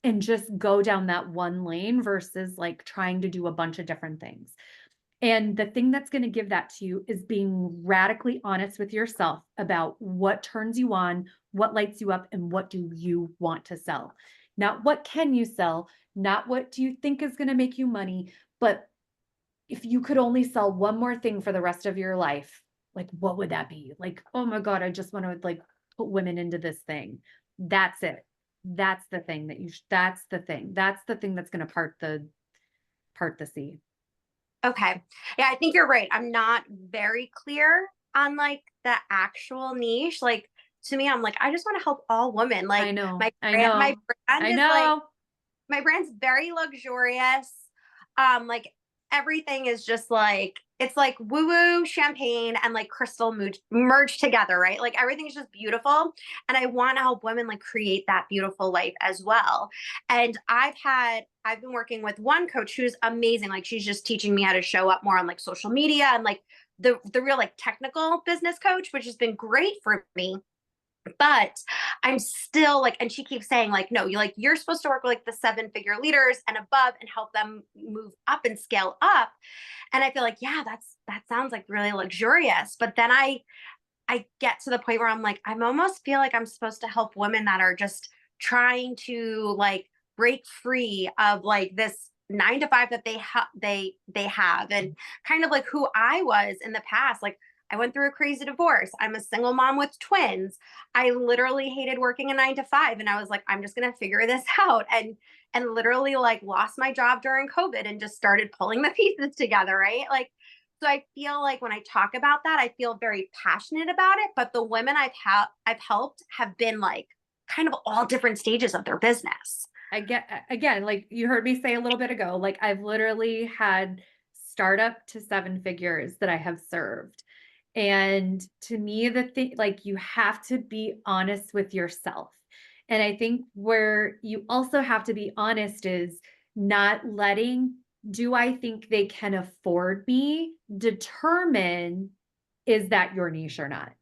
And just go down that one lane versus like trying to do a bunch of different things. And the thing that's going to give that to you is being radically honest with yourself about what turns you on, what lights you up, and what do you want to sell. Not what can you sell, not what do you think is going to make you money, but if you could only sell one more thing for the rest of your life, like what would that be? Like, oh my God, I just want to like put women into this thing. That's it. That's the thing that that's the thing. That's the thing that's going to part the sea. Okay. Yeah, I think you're right. I'm not very clear on like the actual niche. Like to me, I'm like, I just want to help all women. I Like know. my I brand, my know. brand I is like, know. my brand's very luxurious. Like everything is just like, it's like woo woo champagne and like crystal merged together, right? Like everything's just beautiful. And I want to help women like create that beautiful life as well. And I've been working with one coach who's amazing. Like she's just teaching me how to show up more on like social media and like the real like technical business coach, which has been great for me. But I'm still like, and she keeps saying like, no, you're supposed to work with like the 7-figure leaders and above and help them move up and scale up. And I feel like, yeah, that sounds like really luxurious. But then I get to the point where I'm like, I'm almost feel like I'm supposed to help women that are just trying to like break free of like this 9 to 5 that they have, and kind of like who I was in the past. Like I went through a crazy divorce. I'm a single mom with twins. I literally hated working a 9 to 5, and I was like, I'm just gonna figure this out, and literally like lost my job during COVID and just started pulling the pieces together, right? Like so I feel like when I talk about that, I feel very passionate about it. But the women I've helped have been like kind of all different stages of their business. I get again, like you heard me say a little bit ago, like I've literally had startup to 7 figures that I have served. And to me, the thing, like you have to be honest with yourself. And I think where you also have to be honest is not letting, do I think they can afford me, determine, is that your niche or not?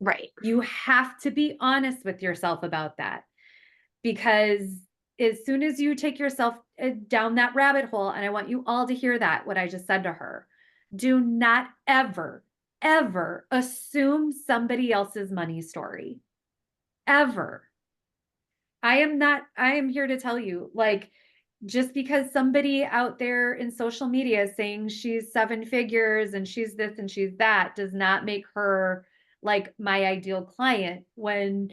Right. You have to be honest with yourself about that, because as soon as you take yourself down that rabbit hole, and I want you all to hear that, what I just said to her, do not ever, ever assume somebody else's money story. Ever. I am here to tell you, like, just because somebody out there in social media is saying she's 7 figures and she's this and she's that does not make her like my ideal client. When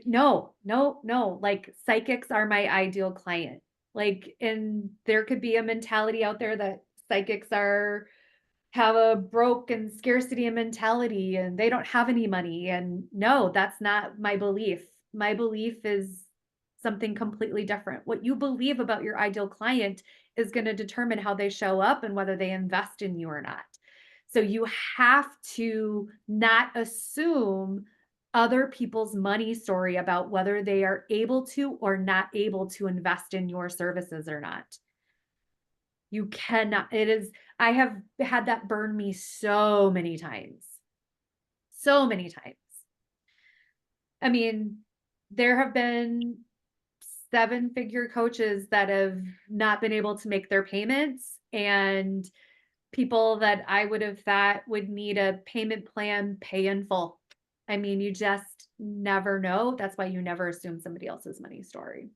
no, no, no, like psychics are my ideal client. Like, and there could be a mentality out there that psychics have a broke and scarcity mentality and they don't have any money. And no, that's not my belief. My belief is something completely different. What you believe about your ideal client is going to determine how they show up and whether they invest in you or not. So you have to not assume other people's money story about whether they are able to or not able to invest in your services or not. You cannot, it is, I have had that burn me so many times. So many times. I mean, there have been 7-figure coaches that have not been able to make their payments, and people that I would have thought would need a payment plan pay in full. I mean, you just never know. That's why you never assume somebody else's money story.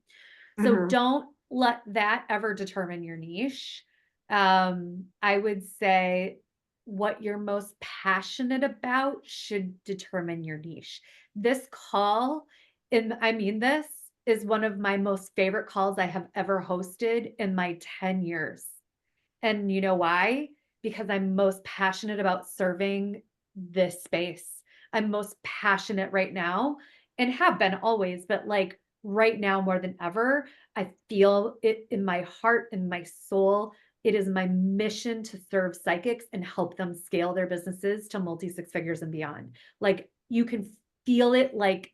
So Mhm. don't let that ever determine your niche. I would say what you're most passionate about should determine your niche. This call, and I mean this, is one of my most favorite calls I have ever hosted in my 10 years. And you know why? Because I'm most passionate about serving this space. I'm most passionate right now and have been always, but like right now more than ever, I feel it in my heart and my soul. It is my mission to serve psychics and help them scale their businesses to multi six figures and beyond. Like you can feel it like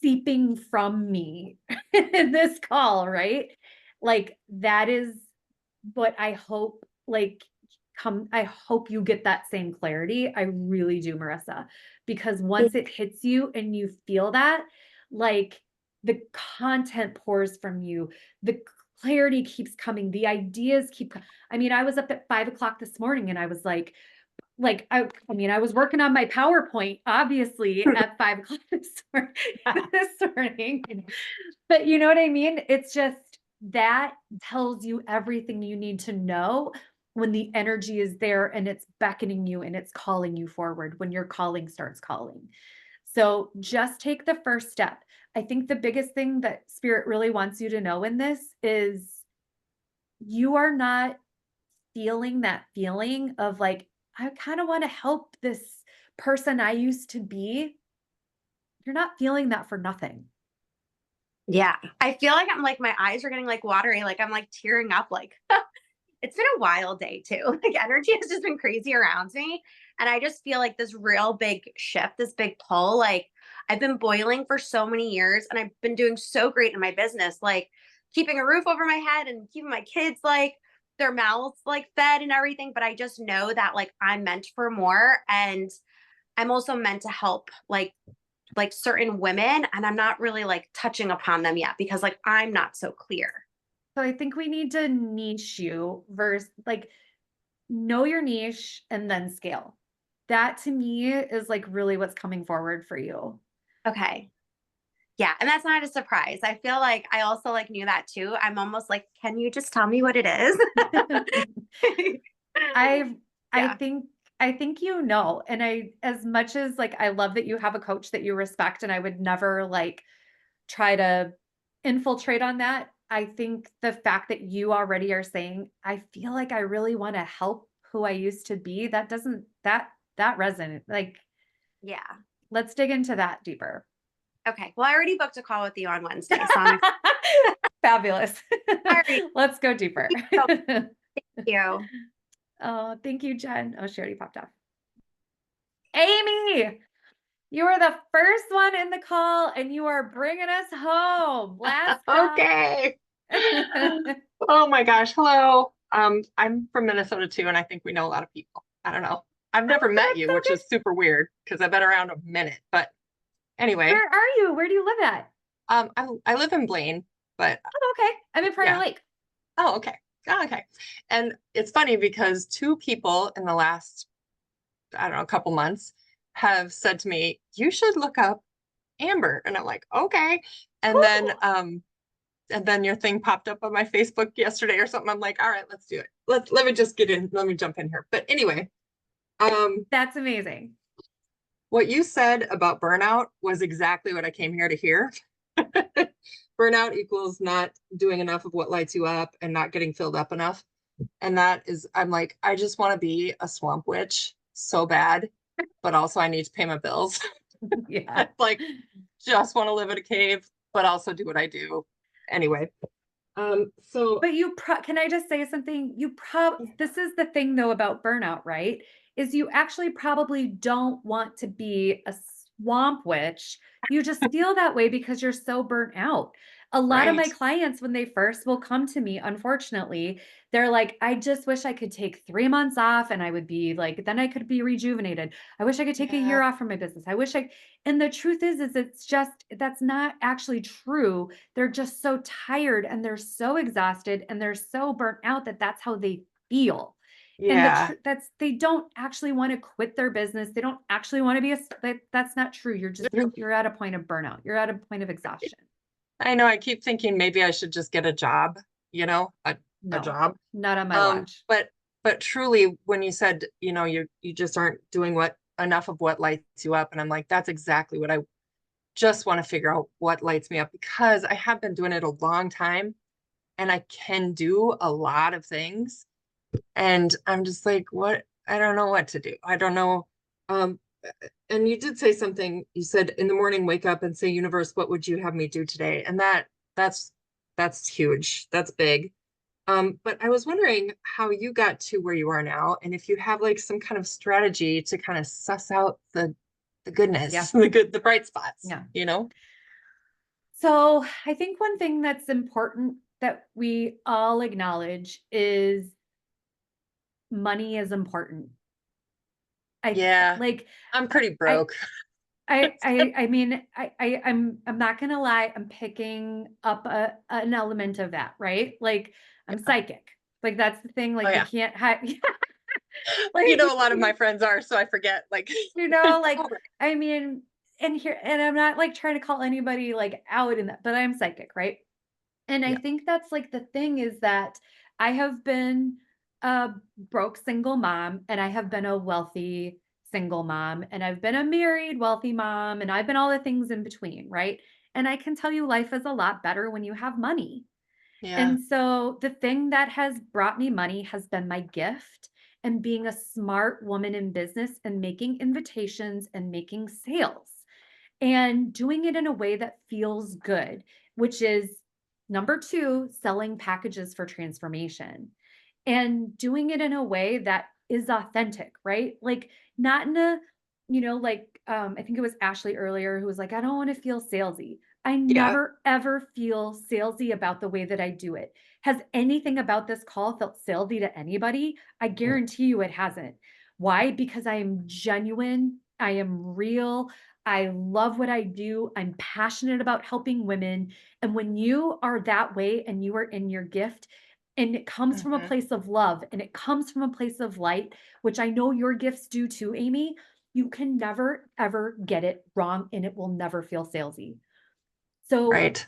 seeping from me in this call, right? Like that is what I hope, like, I hope you get that same clarity. I really do, Marissa, because once it hits you and you feel that, like, the content pours from you, the clarity keeps coming, the ideas I mean, I was up at 5 o'clock this morning and I was I mean, I was working on my PowerPoint, obviously, at 5 o'clock this morning. But you know what I mean? It's just that tells you everything you need to know when the energy is there and it's beckoning you and it's calling you forward when your calling starts calling. So just take the first step. I think the biggest thing that Spirit really wants you to know in this is you are not feeling that feeling of like, I kind of want to help this person I used to be. You're not feeling that for nothing. Yeah. I feel like I'm like, my eyes are getting like watery. Like I'm like tearing up. Like it's been a wild day too. Like energy has just been crazy around me. And I just feel like this real big shift, this big pull. Like I've been boiling for so many years and I've been doing so great in my business, like keeping a roof over my head and keeping my kids like their mouths like fed and everything. But I just know that like I'm meant for more. And I'm also meant to help like certain women. And I'm not really like touching upon them yet because like I'm not so clear. So I think we need to niche you versus like know your niche and then scale. That to me is like really what's coming forward for you. Okay. Yeah. And that's not a surprise. I feel like I also like knew that too. I'm almost like, can you just tell me what it is? I Yeah. think you know, and as much as like I love that you have a coach that you respect and I would never like try to infiltrate on that. I think the fact that you already are saying, I feel like I really want to help who I used to be, that doesn't that resonate. Like, Yeah. let's dig into that deeper. Okay. Well, I already booked a call with you on Wednesday. So I'm Fabulous. right. Let's go deeper. Thank you. Oh, thank you, Jen. Oh, she already popped off. Amy, you were the first one in the call and you are bringing us home. Last call. Okay. Oh my gosh. Hello. I'm from Minnesota too, and I think we know a lot of people. I don't know. I've never met that's you, so which is super weird because I've been around a minute. But anyway, Where are you? Where do you live at? I live in Blaine, but Oh, okay. I'm in Prior Yeah. Lake. oh, okay. Oh, okay. And it's funny because two people in the last, I don't know, couple months have said to me, you should look up Amber. And I'm like, okay. And then Cool. and then your thing popped up on my Facebook yesterday or something. I'm like, all right, let's do it. Let me just get in. Let me jump in here. But anyway, That's amazing. what you said about burnout was exactly what I came here to hear. Burnout equals not doing enough of what lights you up and not getting filled up enough. And that is, I'm like, I just want to be a swamp witch so bad, but also I need to pay my bills. Yeah. I like just want to live in a cave, but also do what I do. Anyway, so But can I just say something? This is the thing though about burnout, right? Is you actually probably don't want to be a swamp witch. You just feel that way because you're so burnt out. A lot of my Right. clients, when they first will come to me, unfortunately, they're like, I just wish I could take 3 months off and I would be like, then I could be rejuvenated. I wish I could take a Yeah. year off from my business. I wish and the truth is it's just, that's not actually true. They're just so tired and they're so exhausted and they're so burnt out that that's how they feel. And Yeah. they don't actually want to quit their business. They don't actually want to be that's not true. You're at a point of burnout. You're at a point of exhaustion. I know. I keep thinking maybe I should just get a job, a No, job. not on my watch. But truly, when you said, you just aren't doing enough of what lights you up. And I'm like, that's exactly what I just want to figure out, what lights me up, because I have been doing it a long time and I can do a lot of things. And I'm just like, I don't know what to do. I don't know. Um, and you did say something, you said in the morning, wake up and say, universe, what would you have me do today? And that's huge. That's big. But I was wondering how you got to where you are now, and if you have like some kind of strategy to kind of suss out the goodness, Yeah. the bright spots, Yeah. So I think one thing that's important that we all acknowledge is money is important. Yeah. I'm pretty broke. I mean, I'm not gonna lie, I'm picking up an element of that, right? Like I'm psychic. Like that's the thing, like Oh, you yeah. can't have A lot of my friends are, so I forget, like, like, Oh, I mean, and I'm not like trying to call anybody like out in that, but I'm psychic, right? And I Yeah. think that's like the thing is that I have been a broke single mom and I have been a wealthy single mom and I've been a married wealthy mom and I've been all the things in between, right? And I can tell you life is a lot better when you have money. yeah. And so the thing that has brought me money has been my gift and being a smart woman in business and making invitations and making sales and doing it in a way that feels good, which is number 2, selling packages for transformation and doing it in a way that is authentic, right? Like not in a, I think it was Ashley earlier who was like, I don't want to feel salesy. I Yeah. never ever feel salesy about the way that I do it. Has anything about this call felt salesy to anybody? I guarantee you it hasn't. Why? Because I am genuine. I am real. I love what I do. I'm passionate about helping women. And when you are that way and you are in your gift, and it comes from a Mhm. place of love and it comes from a place of light, which I know your gifts do too, Amy, you can never, ever get it wrong and it will never feel salesy. So Right.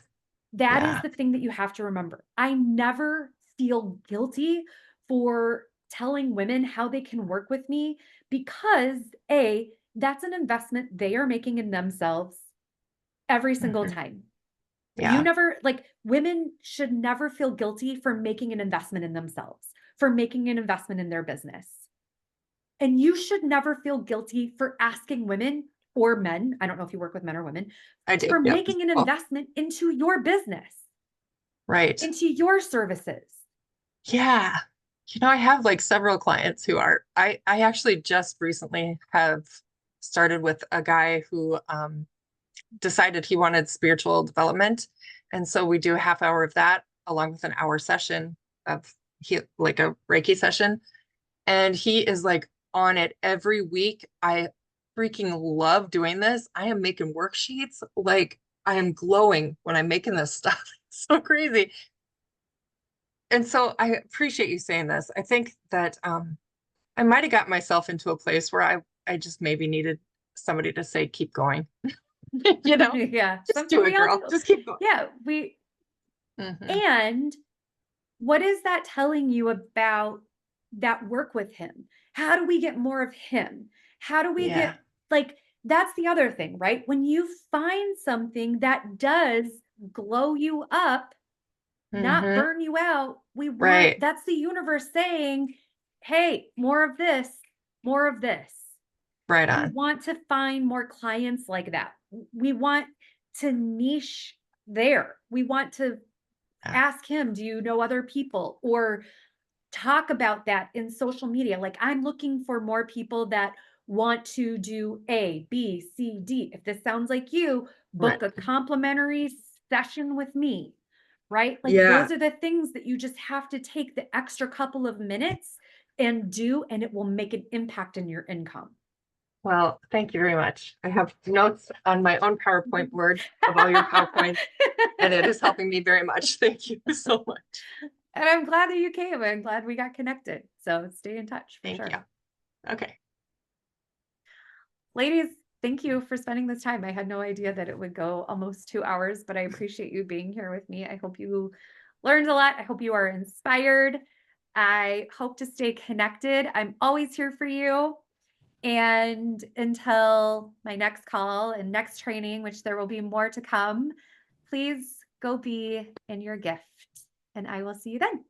that is Yeah. the thing that you have to remember. I never feel guilty for telling women how they can work with me because that's an investment they are making in themselves every single Mhm. time. Yeah. Women should never feel guilty for making an investment in themselves, for making an investment in their business. And you should never feel guilty for asking women or men, I don't know if you work with men or women, I do. for Yep. making an Oh, investment into your business, right. into your services. Yeah. I have like several clients who I actually just recently have started with a guy who decided he wanted spiritual development. And so we do a half hour of that along with an hour session of like a Reiki session. And he is like on it every week. I freaking love doing this. I am making worksheets. Like I am glowing when I'm making this stuff. It's so crazy. And so I appreciate you saying this. I think that I might have got myself into a place where I just maybe needed somebody to say, keep going. Yeah. Just Something do it, we all girl. do. Just keep going. Yeah. Mhm. And what is that telling you about that work with him? How do we get more of him? How do we Yeah. that's the other thing, right? When you find something that does glow you up, not Mhm. burn you out, Right. that's the universe saying, hey, more of this, more of this. Right We on. want to find more clients like that. We want to niche there. We want to Yeah. ask him, do you know other people? Or talk about that in social media. Like I'm looking for more people that want to do A, B, C, D. If this sounds like you, Right. book a complimentary session with me, right? Like Yeah. those are the things that you just have to take the extra couple of minutes and do, and it will make an impact in your income. Well, thank you very much. I have notes on my own PowerPoint board of all your PowerPoints, and it is helping me very much. Thank you so much. And I'm glad that you came. I'm glad we got connected. So stay in touch for Thank sure. you. Okay. Ladies, thank you for spending this time. I had no idea that it would go almost 2 hours, but I appreciate you being here with me. I hope you learned a lot. I hope you are inspired. I hope to stay connected. I'm always here for you. And until my next call and next training, which there will be more to come, please go be in your gift. And I will see you then.